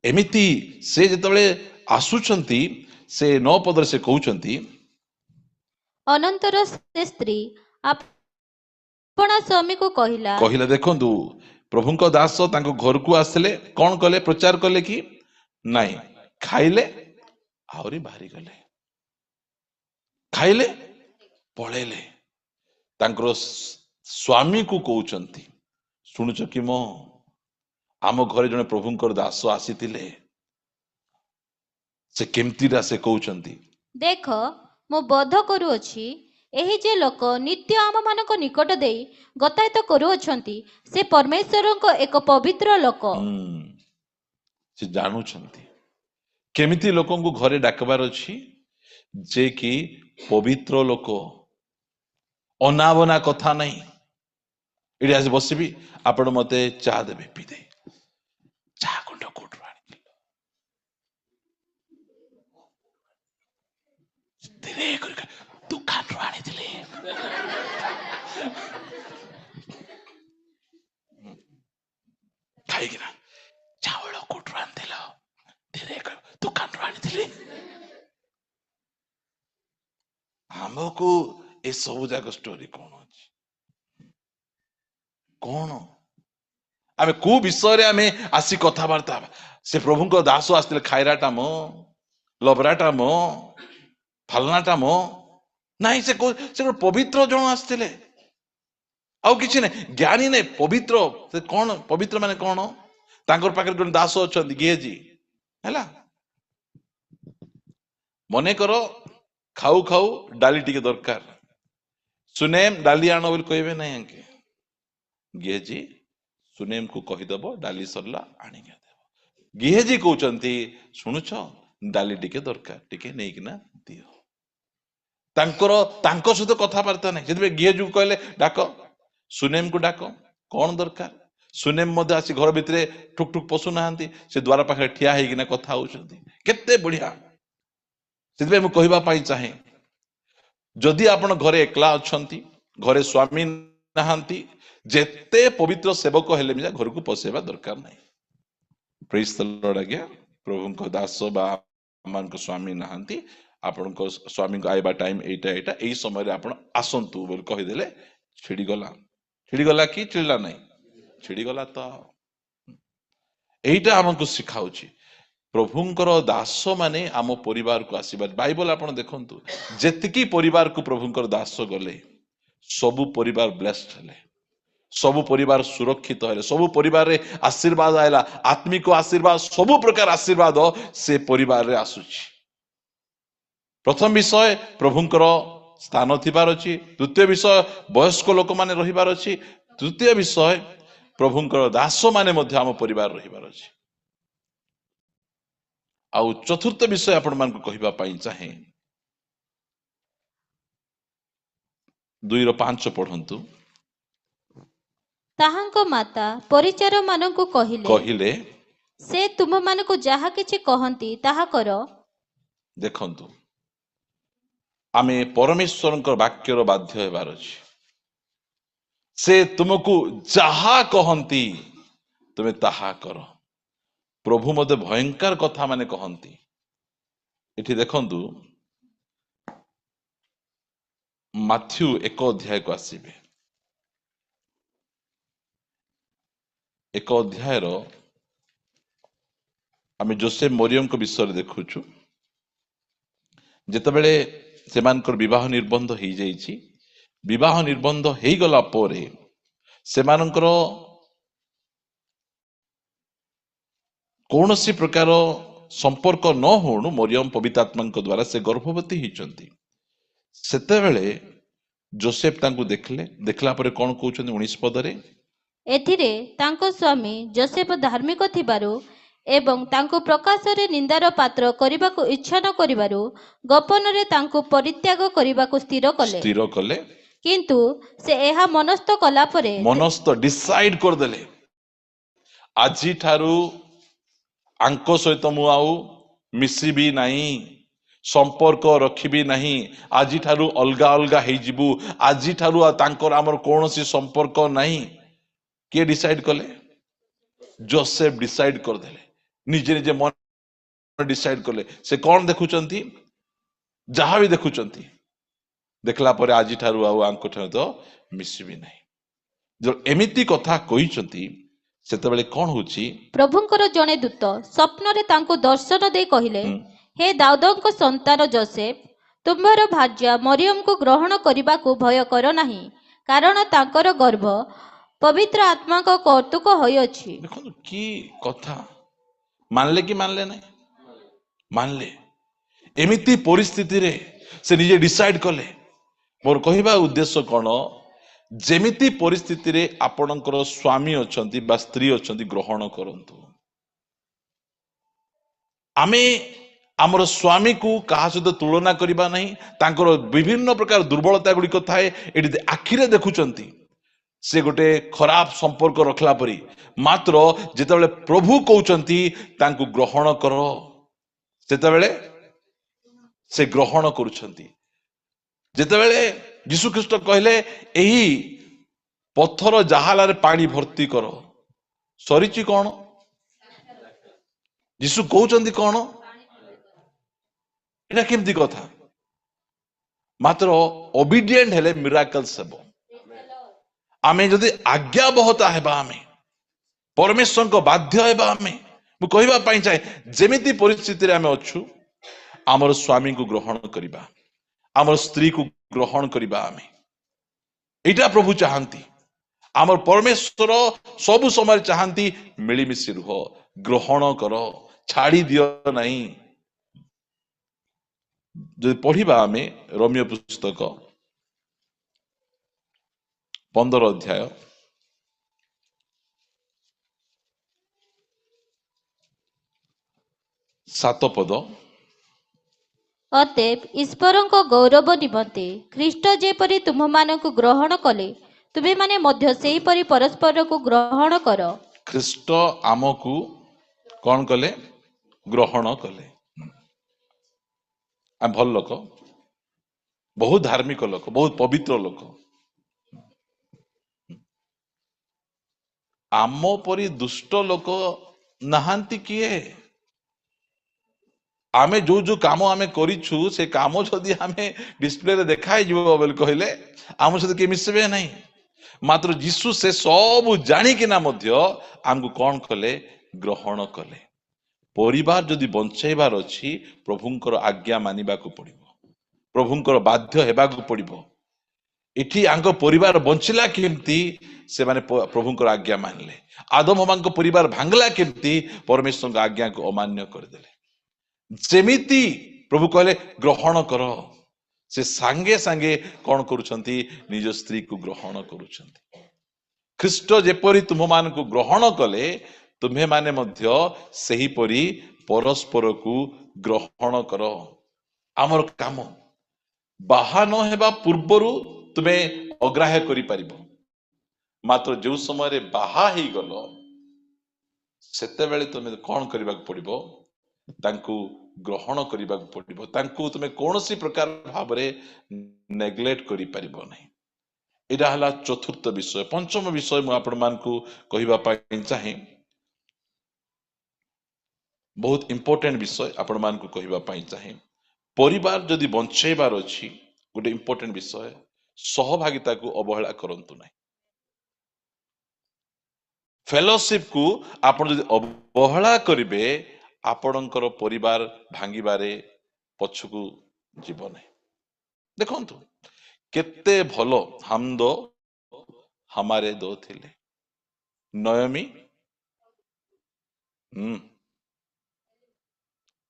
एमिति से जेतबेले आसुचंती से 9 पदर से कहउचंती, अनंतर से स्त्री आपणा स्वामी को कहिला कहिला देखंतु प्रभुଙ୍କ दास तांको घर को आसले, कौन कले प्रचार कले कि नहीं, खाइले आउरी बाहरी गले, खाइले पळेले। तांकर स्वामी को कहउचंती, सुनुच कि मो आम घरे जने प्रभुंकर दास आसीतिले, से केमतीरा से कहउचंती, देख मो बोध करूअछि एही जे लोक नित्य आम मानक निकट देई गतायत करूअछंती से परमेश्वरଙ୍କ एक पवित्र लोक। से जानुछंती केमिति लोकन को घरे डाकबार अछि, जे कि पवित्र लोक, अनावना कथा नहीं। इडी आज बसिबी, आपण मते चा देबे पी दे, चा गुंड कोठु आनी धीरे कर दुकान रो आनी दिले, खाई किना चावल कोठु आनी दिलो, धीरे कर दुकान रो आनी दिले। हमको ए सब जाक स्टोरी कौन अछि, कौन आमे को विषय रे आमे आसी कथावार्ता। से प्रभुंको दास आस्ते खायराटा मो, लबराटा मो, फलनाटा मो नहीं, से पवित्र जन आस्ते आउ किछि नै, ज्ञानी नै, पवित्र। से कौन पवित्र माने कौन, तांकर पाखे जन दास अछंती गेजी हैला, मने करो खाऊ खाऊ डाली टिके दरकार, सुनेम डाली आनो बोल कहबे नहीं, अंके गेजी सुनेम को कहीदब डाली सरला आनी देव। गेहेजी कहउचंती, शुणुछ ଡାଲି ଟିକେ ଦରକାର, ଟିକେ ନେଇକିନା ଦିଅ। ତାଙ୍କ ସହିତ କଥାବାର୍ତ୍ତା ନାହିଁ। ସେଥିପାଇଁ ଗିହଜକୁ କହିଲେ ଡାକ, ସୁନେମକୁ ଡାକ, କଣ ଦରକାର? ସୁନେମ ମଧ୍ୟ ଆସି ଘର ଭିତରେ ଠୁକ୍ ଠୁକ୍ ପଶୁନାହାନ୍ତି, ସେ ଦ୍ୱାର ପାଖରେ ଠିଆ ହେଇକିନା କଥା ହଉଛନ୍ତି। କେତେ ବଢିଆ! ସେଥିପାଇଁ ମୁଁ କହିବା ପାଇଁ ଚାହେଁ, ଯଦି ଆପଣ ଘରେ ଏକଲା ଅଛନ୍ତି, ଘରେ ସ୍ୱାମୀ ନାହାନ୍ତି, ଯେତେ ପବିତ୍ର ସେବକ ହେଲେ ବି ଘରକୁ ପଶେଇବା ଦରକାର ନାହିଁ। ପ୍ରେଜ୍ ଦ ଲର୍ଡ। ଆଜ୍ଞା, ପ୍ରଭୁଙ୍କ ଦାସ ବା ଆମମାନଙ୍କ ସ୍ୱାମୀ ନାହାନ୍ତି, ଆପଣଙ୍କ ସ୍ୱାମୀଙ୍କ ଆଇବା ଟାଇମ ଏଇଟା, ଏଇ ସମୟରେ ଆପଣ ଆସନ୍ତୁ ବୋଲି କହିଦେଲେ ଛିଡ଼ିଗଲା। ଛିଡ଼ିଗଲା କି ଛିଡ଼ିଲା ନାହିଁ? ଛିଡ଼ିଗଲା। ତ ଏଇଟା ଆମକୁ ଶିଖାଉଛି ପ୍ରଭୁଙ୍କର ଦାସ ମାନେ ଆମ ପରିବାରକୁ ଆସିବା। ବାଇବଲ ଆପଣ ଦେଖନ୍ତୁ, ଯେତିକି ପରିବାରକୁ ପ୍ରଭୁଙ୍କର ଦାସ ଗଲେ ସବୁ ପରିବାର ବ୍ଲେସ୍ଡ ହେଲେ, ସବୁ ପରିବାର ସୁରକ୍ଷିତ ହେଲେ, ସବୁ ପରିବାରରେ ଆଶୀର୍ବାଦ ଆଇଲା, ଆତ୍ମିକ ଆଶୀର୍ବାଦ, ସବୁ ପ୍ରକାର ଆଶୀର୍ବାଦ ସେ ପରିବାରରେ ଆସୁଛି। ପ୍ରଥମ ବିଷୟ ପ୍ରଭୁଙ୍କର ସ୍ଥାନ ଥିବାର ଅଛି। ଦ୍ୱିତୀୟ ବିଷୟ ବୟସ୍କ ଲୋକମାନେ ରହିବାର ଅଛି। ତୃତୀୟ ବିଷୟ ପ୍ରଭୁଙ୍କର ଦାସ ମାନେ ମଧ୍ୟ ଆମ ପରିବାର ରହିବାର ଅଛି। ଆଉ ଚତୁର୍ଥ ବିଷୟ ଆପଣମାନଙ୍କୁ କହିବା ପାଇଁ ଚାହେଁ, 2:5 ପଢନ୍ତୁ। ତାହାଙ୍କ ମାତା ପରିଚାର ମାନଙ୍କୁ କହିଲେ, ସେ ତୁମମାନଙ୍କୁ ଯାହା କିଛି କହନ୍ତି ତାହା କର। ଦେଖନ୍ତୁ, ଆମେ ପରମେଶ୍ୱରଙ୍କ ବାକ୍ୟର ବାଧ୍ୟ ହେବାର ଅଛି। ସେ ତୁମକୁ ଯାହା କହନ୍ତି ତୁମେ ତାହା କର। ପ୍ରଭୁ ମଧ୍ୟ ଭୟଙ୍କର କଥା ମାନେ କହନ୍ତି। ଏଠି ଦେଖନ୍ତୁ, ମାଥ୍ୟୁ 1 ଅଧ୍ୟାୟକୁ ଆସିବେ। 1 ଅଧ୍ୟାୟର ଆମେ ଯୋସେଫ ମରିୟମଙ୍କ ବିଷୟରେ ଦେଖୁଛୁ। ଯେତେବେଳେ ସେମାନଙ୍କର ବିବାହ ନିର୍ବନ୍ଧ ହେଇଯାଇଛି, ବିବାହ ନିର୍ବନ୍ଧ ହେଇଗଲା ପରେ ସେମାନଙ୍କର କୌଣସି ପ୍ରକାର ସମ୍ପର୍କ ନ ହଉଣୁ ମରିୟମ ପବିତ୍ରାତ୍ମାଙ୍କ ଦ୍ୱାରା ସେ ଗର୍ଭବତୀ ହେଇଛନ୍ତି। ସେତେବେଳେ ଯୋସେଫ ତାଙ୍କୁ ଦେଖିଲେ, ଦେଖିଲା ପରେ କଣ କହୁଛନ୍ତି 19 ପଦରେ, ଏଥିରେ ତାଙ୍କ ସ୍ୱାମୀ ଯୋସେଫ ଧାର୍ମିକ ଥିବାରୁ ଏବଂ ତାଙ୍କୁ ପ୍ରକାଶରେ ନିନ୍ଦାର ପାତ୍ର କରିବାକୁ ଇଚ୍ଛା ନ କରିବାରୁ ଗୋପନରେ ତାଙ୍କୁ ପରିତ୍ୟାଗ କରିବାକୁ ସ୍ଥିର କଲେ। କିନ୍ତୁ ସେ ଏହା ମନସ୍ଥ କଲା ପରେ ମନସ୍ଥ ଡିସାଇଡ କରିଦେଲେ, ଆଜିଠାରୁ ଆଙ୍କ ସହିତ ମୁଁ ଆଉ ମିଶିବି ନାହିଁ, ସମ୍ପର୍କ ରଖିବି ନାହିଁ, ଆଜିଠାରୁ ଅଲଗା ଅଲଗା ହେଇଯିବୁ, ଆଜିଠାରୁ ତାଙ୍କର ଆମର କୌଣସି ସମ୍ପର୍କ ନାହିଁ। କିଏ ଡିସାଇଡ କଲେ? ଯୋସେଫ ଡିସାଇଡ କରିଦେଲେ, ନିଜେ ନିଜେ ମନ ଡିସାଇଡ କଲେ। ସେ କଣ ଦେଖୁଛନ୍ତି? ଯାହା ବି ଦେଖୁଛନ୍ତି, ଦେଖିଲା ପରେ ଆଜିଠାରୁ ଆଉ ଆଙ୍କ ସହିତ ମିଶିବି ନାହିଁ। ଏମିତି କଥା କହିଛନ୍ତି, ସେତେବେଳେ କଣ ହଉଛି, ପ୍ରଭୁଙ୍କର ଜଣେ ଦୂତ ସ୍ୱପ୍ନରେ ତାଙ୍କୁ ଦର୍ଶନ ଦେଇ କହିଲେ, ହେ ଦାଉଦଙ୍କ ସନ୍ତାନ ଯୋସେଫ, ତୁମ୍ଭର ଭାର୍ଯ୍ୟା ମରିୟମକୁ ଗ୍ରହଣ କରିବାକୁ ଭୟ କର ନାହିଁ, କାରଣ ତାଙ୍କର ଗର୍ଭ ପବିତ୍ର ଆତ୍ମାଙ୍କ କୌତୁକ ହୋଇଅଛି। ଦେଖନ୍ତୁ କି କଥା! ମାନିଲେ କି ମାନିଲେ ନାହିଁ? ମାନିଲେ। ଏମିତି ପରିସ୍ଥିତିରେ ସେ ନିଜେ ଡିସାଇଡ କଲେ। ମୋର କହିବା ଉଦ୍ଦେଶ୍ୟ କଣ, ଯେମିତି ପରିସ୍ଥିତିରେ ଆପଣଙ୍କର ସ୍ୱାମୀ ଅଛନ୍ତି ବା ସ୍ତ୍ରୀ ଅଛନ୍ତି, ଗ୍ରହଣ କରନ୍ତୁ। ଆମେ ଆମର ସ୍ୱାମୀକୁ କାହା ସହିତ ତୁଳନା କରିବା ନାହିଁ। ତାଙ୍କର ବିଭିନ୍ନ ପ୍ରକାର ଦୁର୍ବଳତା ଗୁଡିକ ଥାଏ, ଏଠି ଆଖିରେ ଦେଖୁଛନ୍ତି ସେ ଗୋଟେ ଖରାପ ସମ୍ପର୍କ ରଖିଲା ପରି। ମାତ୍ର ଯେତେବେଳେ ପ୍ରଭୁ କହୁଛନ୍ତି ତାଙ୍କୁ ଗ୍ରହଣ କର, ସେତେବେଳେ ସେ ଗ୍ରହଣ କରୁଛନ୍ତି। ଯେତେବେଳେ ଯୀଶୁଖ୍ରୀଷ୍ଟ କହିଲେ ଏହି ପଥର ଜାହାଲାରେ ପାଣି ଭର୍ତ୍ତି କର, ସରିଛି କଣ? ଯୀଶୁ କହୁଛନ୍ତି କଣ? ଏଟା କେମିତି କଥା? ମାତ୍ର ଓବିଡିଏଣ୍ଟ ହେଲେ ମିରାକଲ୍ସ ହେବ। ଆମେ ଯଦି ଆଜ୍ଞାବହତା ହେବା, ଆମେ ପରମେଶ୍ୱରଙ୍କ ବାଧ୍ୟ ହେବା, ମୁଁ କହିବା ପାଇଁ ଚାହେଁ, ଯେମିତି ପରିସ୍ଥିତିରେ ଆମେ ଅଛୁ, ଆମର ସ୍ୱାମୀଙ୍କୁ ଗ୍ରହଣ କରିବା, ଆମର ସ୍ତ୍ରୀକୁ ଗ୍ରହଣ କରିବା। ଆମେ ଏଇଟା ପ୍ରଭୁ ଚାହାନ୍ତି। ଆମର ପରମେଶ୍ୱର ସବୁ ସମୟରେ ଚାହାନ୍ତି ମିଳିମିଶି ରୁହ, ଗ୍ରହଣ କର, ଛାଡି ଦିଅ ନାହିଁ। ଯଦି ପଢିବା ଆମେ ରୋମିଓ ପୁସ୍ତକ 15 ଅଧ୍ୟାୟ 7 ପଦ, ଅତେବ ଈଶ୍ୱରଙ୍କ ଗୌରବ ନିମନ୍ତେ ଖ୍ରୀଷ୍ଟ ଯେପରି ତୁମମାନଙ୍କୁ ଗ୍ରହଣ କଲେ ତୁମେମାନେ ମଧ୍ୟ ସେହିପରି ପରସ୍ପରକୁ ଗ୍ରହଣ କର। ଖ୍ରୀଷ୍ଟ ଆମକୁ କଣ କଲେ? ଗ୍ରହଣ କଲେ। ଆମେ ଭଲ ଲୋକ, ବହୁତ ଧାର୍ମିକ ଲୋକ, ବହୁତ ପବିତ୍ର ଲୋକ। ଆମ ପରି ଦୁଷ୍ଟ ଲୋକ ନାହାନ୍ତି କିଏ? ଆମେ ଯୋଉ ଯୋଉ କାମ ଆମେ କରିଛୁ ସେ କାମ ଯଦି ଆମେ ଡିସପ୍ଲେରେ ଦେଖା ହେଇଯିବ ବୋଲି କହିଲେ ଆମ ସହିତ କିଏ ମିଶିବେ ନାହିଁ। ମାତ୍ର ଯୀଶୁ ସେ ସବୁ ଜାଣିକିନା ମଧ୍ୟ ଆମକୁ କଣ କଲେ? ଗ୍ରହଣ କଲେ। ପରିବାର ଯଦି ବଞ୍ଚେଇବାର ଅଛି ପ୍ରଭୁଙ୍କର ଆଜ୍ଞା ମାନିବାକୁ ପଡିବ, ପ୍ରଭୁଙ୍କର ବାଧ୍ୟ ହେବାକୁ ପଡିବ। ଏଠି ଆଙ୍କ ପରିବାର ବଞ୍ଚିଲା କେମିତି? ସେମାନେ ପ୍ରଭୁଙ୍କର ଆଜ୍ଞା ମାନିଲେ। ଆଦମ ହବାଙ୍କ ପରିବାର ଭାଙ୍ଗିଲା କେମିତି? ପରମେଶ୍ୱରଙ୍କ ଆଜ୍ଞାକୁ ଅମାନ୍ୟ କରିଦେଲେ। ଯେମିତି ପ୍ରଭୁ କହିଲେ ଗ୍ରହଣ କର, ସେ ସାଙ୍ଗେ ସାଙ୍ଗେ କଣ କରୁଛନ୍ତି? ନିଜ ସ୍ତ୍ରୀକୁ ଗ୍ରହଣ କରୁଛନ୍ତି। ଖ୍ରୀଷ୍ଟ ଯେପରି ତୁମମାନଙ୍କୁ ଗ୍ରହଣ କଲେ ତୁମ୍ଭେମାନେ ମଧ୍ୟ ସେହିପରି ପରସ୍ପରକୁ ଗ୍ରହଣ କର। ଆମର କାମ ବାହା ନ ହେବା ପୂର୍ବରୁ ତୁମେ ଅଗ୍ରାହ୍ୟ କରିପାରିବ, ମାତ୍ର ଯୋଉ ସମୟରେ ବାହା ହେଇଗଲ ସେତେବେଳେ ତୁମେ କଣ କରିବାକୁ ପଡିବ? ତାଙ୍କୁ ଗ୍ରହଣ କରିବାକୁ ପଡିବ। ତାଙ୍କୁ ତୁମେ କୌଣସି ପ୍ରକାର ଭାବରେ ନେଗ୍ଲେକ୍ଟ କରିପାରିବ ନାହିଁ। ଏଇଟା ହେଲା ଚତୁର୍ଥ ବିଷୟ। ପଞ୍ଚମ ବିଷୟ ମୁଁ ଆପଣମାନଙ୍କୁ କହିବା ପାଇଁ ଚାହେଁ, ବହୁତ ଇମ୍ପୋର୍ଟାଣ୍ଟ ବିଷୟ ଆପଣମାନଙ୍କୁ କହିବା ପାଇଁ ଚାହେଁ। ପରିବାର ଯଦି ବଞ୍ଚେଇବାର ଅଛି ଗୋଟେ ଇମ୍ପୋର୍ଟାଣ୍ଟ ବିଷୟ, ସହଭାଗିତାକୁ ଅବହେଳା କରନ୍ତୁ ନାହିଁ। ଫେଲୋସିପକୁ ଆପଣ ଯଦି ଅବହେଳା କରିବେ ଆପଣଙ୍କର ପରିବାର ଭାଙ୍ଗିବାରେ ପଛକୁ ଯିବ ନାହିଁ। ଦେଖନ୍ତୁ କେତେ ଭଲ ହାମ ଦୋ ହମାରେ ଦୋ ଥିଲେ। ନୟମୀ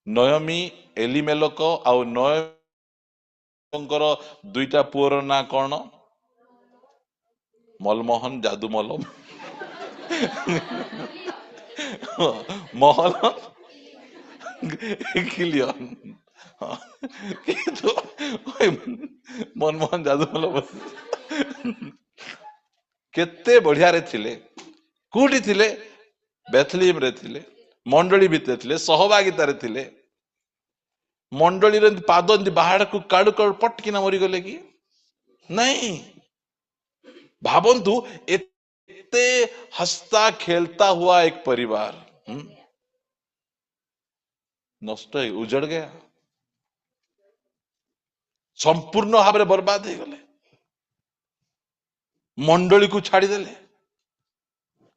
ନୟମୀ ଏଲିମେଲକ ଆଉ ନୟଙ୍କର ଦୁଇଟା ପୁଅର ନାଁ କଣ? ମଲମୋହନ ଯାଦୁମଲ ମହଲ କିଲିୟନ। କିନ୍ତୁ ମନମୋହନ ଯାଦୁମଲ କେତେ ବଢିଆରେ ଥିଲେ। କୋଉଠି ଥିଲେ? ବେଥଲିମରେ ଥିଲେ, ମଣ୍ଡଳୀ ଭିତରେ ଥିଲେ, ସହଭାଗିତାରେ ଥିଲେ। ମଣ୍ଡଳୀର ପାଦ ଏମିତି ବାହାରକୁ କାଡୁ କାଡୁ ପଟକିନା ମରିଗଲେ କି ନାଇଁ? ଭାବନ୍ତୁ ଏତେ ହସ୍ତା ଖେଲତା ହୁଆ ଏକ ପରିବାର ନଷ୍ଟ ହେଇ ଉଜड़ ଗया, ସମ୍ପୂର୍ଣ୍ଣ ଭାବରେ ବର୍ବାଦ ହେଇଗଲେ। ମଣ୍ଡଳୀକୁ ଛାଡିଦେଲେ।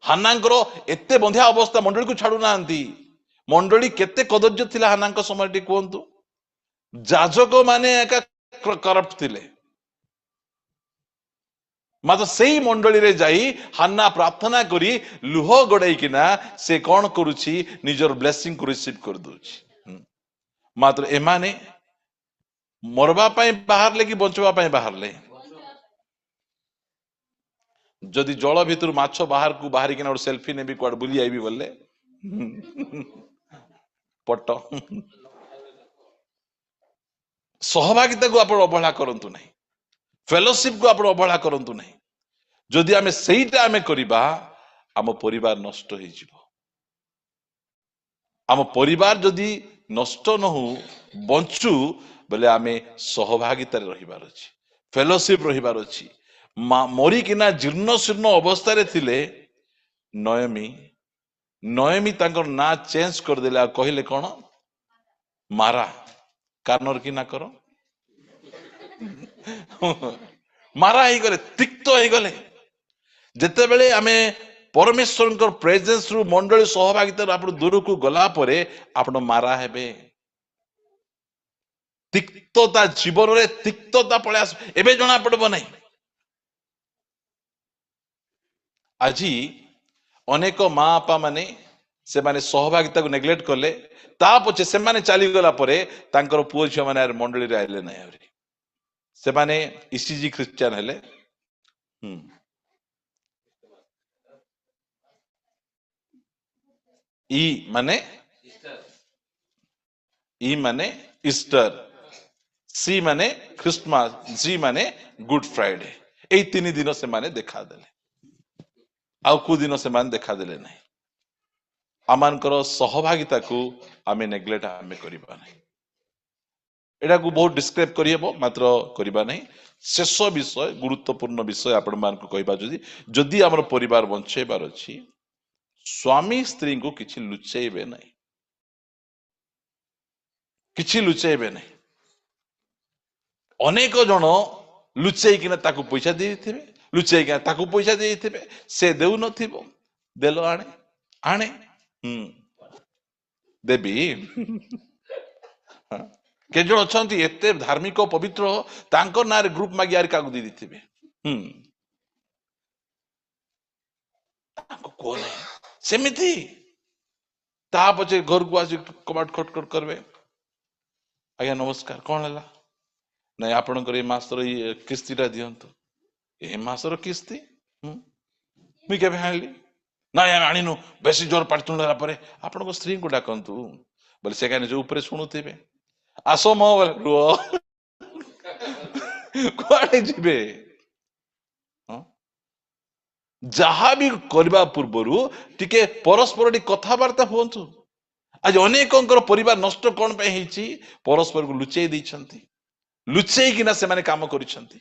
ହାନ୍ନାଙ୍କର ଏତେ ବନ୍ଧିଆ ଅବସ୍ଥା, ମଣ୍ଡଳୀକୁ ଛାଡୁନାହାନ୍ତି। ମଣ୍ଡଳୀ କେତେ କଦର୍ଯ୍ୟ ଥିଲା ହାନ୍ନାଙ୍କ ସମୟ ଟିକେ କୁହନ୍ତୁ। ଯାଜକ ମାନେ ଏକା କରପ୍ଟ ଥିଲେ। ମାତ୍ର ସେଇ ମଣ୍ଡଳୀରେ ଯାଇ ହାନ୍ନା ପ୍ରାର୍ଥନା କରି ଲୁହ ଗଡେଇକିନା ସେ କଣ କରୁଛି? ନିଜର ବ୍ଲେସିଂକୁ ରିସିଭ କରିଦଉଛି। ମାତ୍ର ଏମାନେ ମରବା ପାଇଁ ବାହାରିଲେ କି ବଞ୍ଚିବା ପାଇଁ ବାହାରିଲେ? ଯଦି ଜଳ ଭିତରୁ ମାଛ ବାହାରକୁ ବାହାରିକିନା ଗୋଟେ ସେଲ୍ଫି ନେବି କୁଆଡେ ବୁଲି ଆଇବି ବୋଲେ ପଟ। ସହଭାଗିତାକୁ ଆପଣ ଅବହେଳା କରନ୍ତୁ ନାହିଁ। ଫେଲୋସିପକୁ ଆପଣ ଅବହେଳା କରନ୍ତୁ ନାହିଁ। ଯଦି ଆମେ ସେଇଟା ଆମେ କରିବା ଆମ ପରିବାର ନଷ୍ଟ ହେଇଯିବ। ଆମ ପରିବାର ଯଦି ନଷ୍ଟ ନ ହଉ ବଞ୍ଚୁ ବୋଲେ ଆମେ ସହଭାଗିତାରେ ରହିବାର ଅଛି, ଫେଲୋସିପ ରହିବାର ଅଛି। ମରିକିନା ଜୀର୍ଣ୍ଣ ଶୀର୍ଣ୍ଣ ଅବସ୍ଥାରେ ଥିଲେ ନୟମୀ ତାଙ୍କର ନାଁ ଚେଞ୍ଜ କରିଦେଲେ ଆଉ କହିଲେ କଣ? ମାରା। କାର୍ଣ୍ଣର କି ନା କର ମାରା ହେଇଗଲେ, ତିକ୍ତ ହେଇଗଲେ। ଯେତେବେଳେ ଆମେ ପରମେଶ୍ୱରଙ୍କ ପ୍ରେଜେନ୍ସ ରୁ ମଣ୍ଡଳୀ ସହଭାଗିତାରୁ ଆପଣ ଦୂରକୁ ଗଲା ପରେ ଆପଣ ମାରା ହେବେ। ତିକ୍ତତା ଜୀବନରେ ତିକ୍ତତା ପଳେଇ ଆସ, ଏବେ ଜଣା ପଡିବ ନାହିଁ। ଆଜି ଅନେକ ମା ବାପା ମାନେ ସେମାନେ ସହଭାଗିତାକୁ ନେଗ୍ଲେକ୍ଟ କଲେ, ତା ପଛେ ସେମାନେ ଚାଲିଗଲା ପରେ ତାଙ୍କର ପୁଅ ଝିଅ ମାନେ ମଣ୍ଡଳୀରେ ଆଇଲେ ନାହିଁ। ଆହୁରି ସେମାନେ ଇସିଜି ଖ୍ରୀଷ୍ଟିଆନ ହେଲେ। ଇ ମାନେ ଇଷ୍ଟର, सी माने ख्रिस्टमास, जी माने गुड फ्राइडे। एई 3 दिन से माने देखा देले, आउ को दिन से माने देखा देले नहीं। आमानकर सहभागिता को आमे नेग्लेक्ट आमे करिबा नहीं। एटा को बहुत डिस्क्राइब करियबो मात्र करिबा नहीं। शेष विषय गुरुत्वपूर्ण विषय आपण मान को कहबा जदि हमर परिवार बंचेबार अछि, स्वामी स्त्री को किछि लुचेबे नहीं, किछि लुचेबे नहीं। अनेक जन लुचेई किना ताकू पैसा देइथिबे, लुचेई किना ताकू पैसा देइथिबे, से देउ नथिबो, देलो आणे आणे देबी। के जन अछंती एते धार्मिक पवित्र तांको नारे ग्रुप मागी आर काकू दे दिथिबे, तांको कोन सेमिति ता पछे घर को आसी कबाट खटखट करबे, आज्ञा नमस्कार कोन हला नहीं आपणकर ए मासर किस्तीटा दियंतु, ए मासर किस्ती मुई केबे हाणली नहीं आम आणीनु, बेसी जोर पाटुंडला परे आपण को स्त्री को डाकंतु बोले से काने जो ऊपर सुनुथिबे, आसो मो रुओ कोआडे जिबे। जहा भी करबा पूर्वरु टिके परस्पर टी कथावार्ता होंतु। आज अनेकंकर परिवार नष्ट कोन पे हेची, परस्पर को लुचेई दैछंती, लुचेई किना से माने काम करिसंती,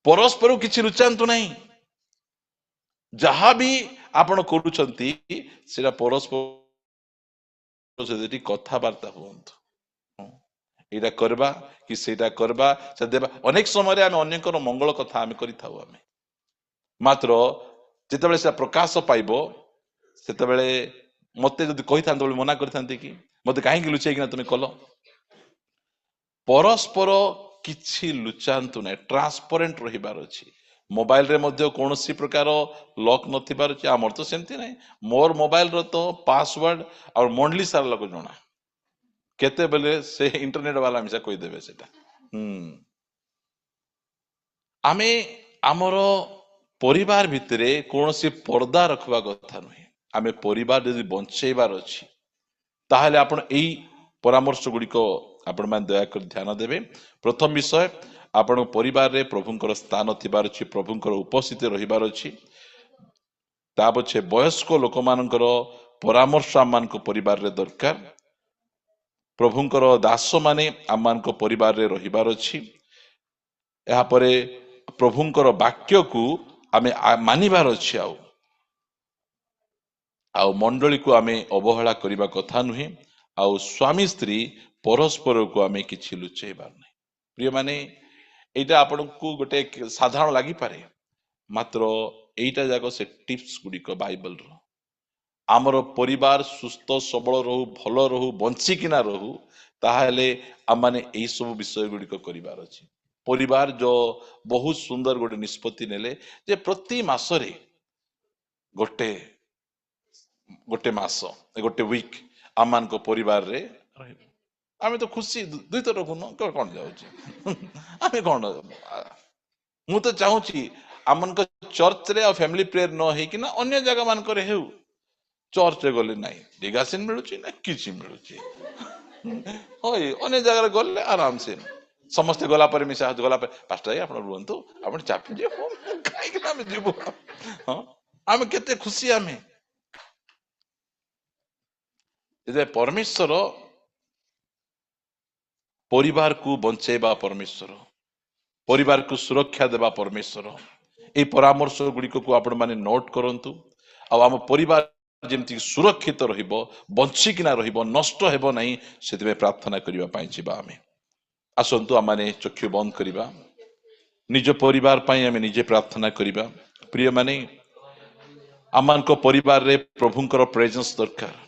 परस्पर को किछि लुचांतु नहीं। जहा भी आपण करूछंती सेटा परस्पर से कथावार्ता होंतु, एटा करबा कि सेटा करबा से देबा। अनेक समय रे आमे अन्यकर मंगल कथा आमे करि थाउ, आमे मात्र जेतेबेले से प्रकाश पाइबो सेतेबेले मते जदि कहि थांत बोले मना करथांती कि मते काहे कि लुचेई किना तुमे कलो। परस्पर किछि लुचांतु नै, ट्रांसपेरेंट रहिबार अछि। मोबाइल रे मध्ये कोनोसी प्रकार लॉक नथिबार अछि। हमर तो सेमति नै, मोर मोबाइल रो तो पासवर्ड और मंडली सारा लोग जणा, केते बेले से इंटरनेट वाला मिसा कहि देबे सेटा। आमे हमर परिवार भितरे कोनोसी पर्दा रखबा कथा नहि। आमे परिवार यदि बंचेबार अछि ताहले आपण एई परामर्श गुडी को आपण मान दया कर ध्यान देबे। प्रथम विषय आपण परिवार रे प्रभुंकर स्थान थिबार अछि, प्रभुंकर उपस्थिति रहिबार अछि। ता पछे वयस्क लोक मानकर परामर्श आमान को परिवार रे दरकार। प्रभुंकर दास माने आमान को परिवार रे रहिबार अछि। एहा परे प्रभुंकर वाक्य को आमे मानिबार अछि। आउ मंडली को आमे अवहेला करिबा कथा नुहे। आउ स्वामी स्त्री परस्पर को आमे किछि लुचेबार नै। प्रिय माने एटा आपण को गोटे साधारण लागि पारे, मात्र एटा जाको से टिप्स गुडी को बाइबल रो आमर परिवार सुस्थ सबल रहू, भल रहू, बंची किना रहू, ताहाले आमाने एई सब विषय गुडी को करिबार अछि। परिवार जो बहुत सुंदर गोटे निष्पत्ति नेले जे प्रति मासरे गोटे गोटे मास गोटे वीक आमान को परिवार रे रहिबे। आमे तो खुशी दुई तो रखुन कोन जाउची आमे कोन मु तो चाहूची आमन को चर्च रे और फैमिली प्रेयर न हे कि ना अन्य जगह मान करे हेउ, चर्च रे गले नाही डिगासिन मिलुची ना किछि मिलुची होय अन्य जगह गले आराम से समस्त गला पर मिसा गला पर पास्टर आपण रुहंतु आपण चापी जे हो काई कि आमे जीवो। हां आमे केते खुशी आमे जे परमेश्वर परिवार को बंचेबा, परमेश्वर परिवार को सुरक्षा देबा, परमेश्वर ए परामर्श गुड़िक को आपण माने नोट करंतु। आ आम परिवार जेमती सुरक्षित रहिबो, बंचिकिना रहिबो, नष्ट हेबो नाही, सेतिबे प्रार्थना करिबा पाई जिबा। आमे आसंतु आमाने चक्षु बंद करिबा, निज परिवार पाई आमे निजे प्रार्थना करिबा। प्रिय माने आमान को परिवार रे प्रभुंकर प्रेजेंस दरकार।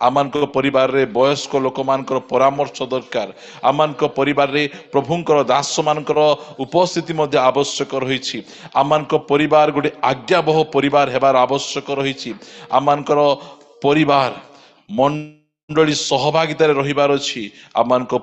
आमान को परिवार रे वयस्क लोक मानकर परामर्श दरकार। आमान को परिवार रे प्रभुंकर दास मानकर उपस्थिति मध्ये आवश्यक रहिछि। आमान को परिवार गोटे आज्ञाबह परिवार हेबार आवश्यक रहिछि। आमानकर परिवार मंडली सहभागिता रे रहिबार अछि। आमान को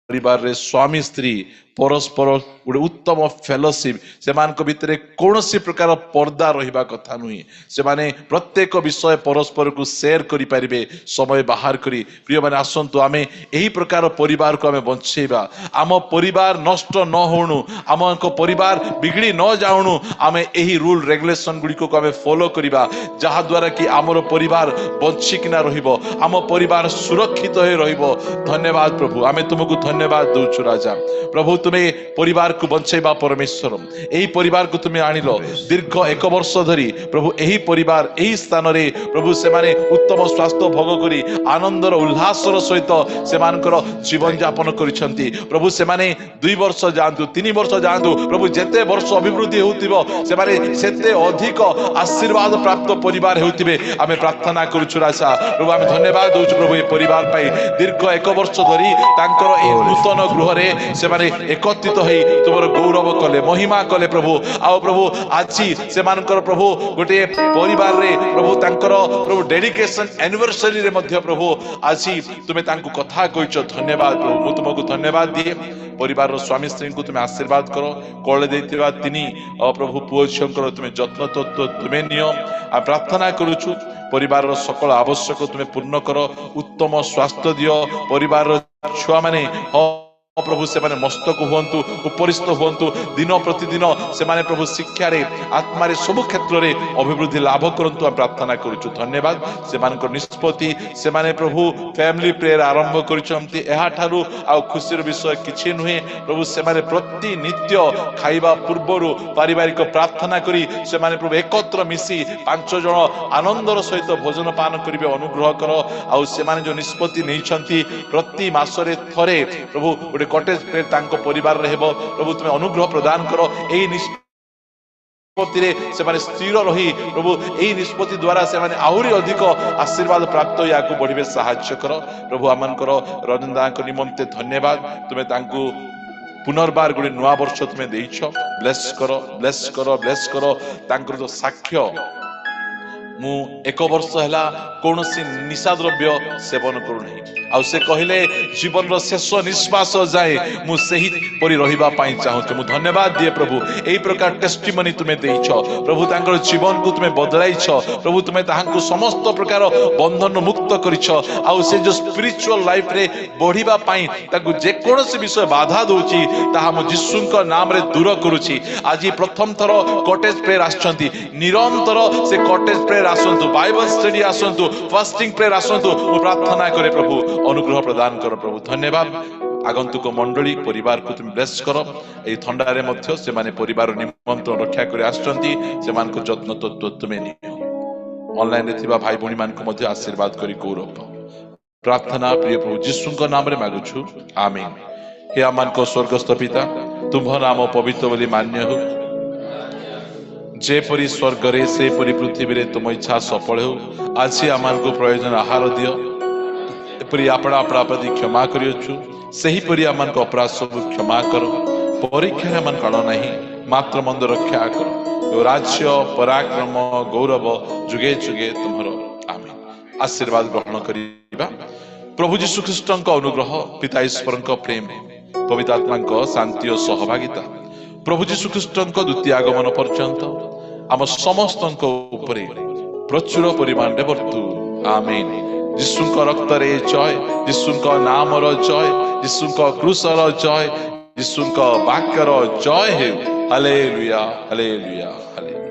परिवार रे स्वामी स्त्री परस्पर गोटे उत्तम फेलोशिप से भितर कौन प्रकार पर्दा रहिबा कथा नुहे से प्रत्येक विषय परस्पर को शेयर करि परिबे समय बाहर करी प्रिय माने आसंतु आमे एही प्रकार परिवार को आमे बंचेबा आम परिवार नष्ट न होणु आम परिवार बिगड़ी न जाउणु आमे एही रूल रेगुलेशन गुडी को आमे फॉलो करिबा जहा द्वारा कि आमर परिवार बंचिकिना रहिबो आम परिवार सुरक्षित होई रहिबो। धन्यवाद प्रभु आमे तुमको धन्यवाद दउछु राजा प्रभु तुम्हें परिवार को बंचेबा परमेश्वर यही परिवार को तुम्हें आनिल दीर्घ 1 वर्ष धरी प्रभु यही परिवार यही स्थान रे प्रभु से माने उत्तम स्वास्थ्य भोग करी आनंदर उल्लासर सहित से मानकर जीवन यापन करिसंती प्रभु से माने 2 वर्ष जांतु 3 वर्ष जांतु प्रभु जेते वर्ष अभिवृद्धि होतिबो से माने सेते अधिक आशीर्वाद प्राप्त परिवार होतिबे आमे प्रार्थना करूछु राजा प्रभु आमे धन्यवाद दउछु प्रभु ए परिवार पाई दीर्घ 1 वर्ष धरी तांकर ए नूतन गृह रे से माने एकत्रित होई तुमर गौरव कले महिमा कले प्रभु आओ प्रभु आछि से मानकर प्रभु गोटे परिवार रे प्रभु तांकर प्रभु डेडिकेशन एनिवर्सरी रे मध्य प्रभु आछि तुमे तांको कथा कहिचो धन्यवाद प्रभु मु तुमको धन्यवाद दिए परिवार रो स्वामी स्त्री को तुमे आशीर्वाद करो कोळे देतिबा तिनी प्रभु पुओ झियंकर तुमे जत्न तो तुमे नियो आ प्रार्थना करूछु परिवार रो सकल आवश्यक तुमे पूर्ण करो उत्तम स्वास्थ्य दियो परिवार रो छुआ माने प्रभु से माने मस्तक हुअंतु उपरिस्थ हुअंतु दिन प्रतिदिन से माने प्रभु शिक्षा रे आत्मा रे सब क्षेत्र रे अभिवृद्धि लाभ करंतु हम प्रार्थना करूछु धन्यवाद से मानकर निष्पत्ति से माने प्रभु फैमिली प्रेयर आरंभ करिसंती एहा ठारू आ खुशीर विषय किछि नुहे प्रभु से माने प्रति नित्य खाइबा पूर्वरु पारिवारिक प्रार्थना करी से माने प्रभु एकत्र मिसी 5 जण आनंदर सहित भोजन पान करिवे अनुग्रह करो आ से माने जो निष्पत्ति नैछंती प्रति मासरे थरे प्रभु कॉटेज प्रेयर तांको परिवार रे हेबो प्रभु तुमे अनुग्रह प्रदान करो एही निष्पत्ति रे से माने स्थिर रही प्रभु एही निष्पत्ति द्वारा से माने आहुरी अधिक आशीर्वाद प्राप्त याकू बढ़िबे सहाय्य करो प्रभु आमन करो रजनदा को निमंते धन्यवाद तुमे तांको पुनर्बार गुडी नुआ वर्ष तुमे देइछो ब्लेस करो तांकर जो साक्ष्य मु 1 वर्ष हैला कोनोसी निशा द्रव्य सेवन करू नहीं आ से कहले जीवन रो शेष निश्वास जाए मु सही परि रहिबा पाई चाहू मु धन्यवाद दिए प्रभु एई प्रकार टेस्टिमनी तुमे देइछो प्रभु तांकर जीवन को तुमे बदलाइछो प्रभु तुमे ताहांकु समस्त प्रकार बंधन मुक्त करिछो आ से जो स्पिरिचुअल लाइफ रे बढ़िबा पाई ताकु जे कोनोसी विषय बाधा दोची ताहा मु यीशुଙ୍କ नाम रे दूर करूची आज प्रथम थरो कॉटेज प्रेयर आछंती निरंतर से कॉटेज प्रेयर आसंतु बाइबल स्टडी आसंतु फास्टिंग प्रेयर आसंतु मु प्रार्थना करे प्रभु अनुग्रह प्रदान करो प्रभु धन्यवाद आगंतुक मंडली परिवार को तुम ब्लेस करो ए ठंडा रे मध्य से माने परिवार निमंत्रण रक्षा करे आछंती से मान को जत्न तो तुमे नियो ऑनलाइन रे थिबा भाई भणी मान को मध्य आशीर्वाद करी गौरव प्रार्थना प्रिय प्रभु यीशुଙ୍କ नाम रे मागुछु आमीन हे आमान को स्वर्गस्थ पिता तुम नाम पवित्र बोली मान्य हो जेपरी स्वर्ग रे से परी पृथ्वी रे तुम इच्छा सफल हो आज आमान को प्रयोजन आहार दियो एपरी आपणा अपराधी क्षमा करियछु सही परी आमान को अपराध सब क्षमा करो परीक्षा आमान काण नहीं मात्र मंद रक्षा करो राज्य पराक्रम गौरव जुगे जुगे तुम्हारो आमीन आशीर्वाद ग्रहण करिबा प्रभु यीशु ख्रीष्टଙ୍କ अनुग्रह पिता ईश्वरଙ୍କ प्रेम पवित्र आत्माଙ୍କ शांति और सहभागिता प्रभु यीशु ख्रीष्टଙ୍କ द्वितीय आगमन पर्यंत आम समस्तଙ୍କ उपरे प्रचुर परिमाण रे वर्तु आमीन यीशुଙ୍କ रक्तरे जय यीशुଙ୍କ नामर जय यीशुଙ୍କ क्रूसर जय यीशुଙ୍କ वाक्यर जय हे हालेलुया हालेलुया हालेलुया।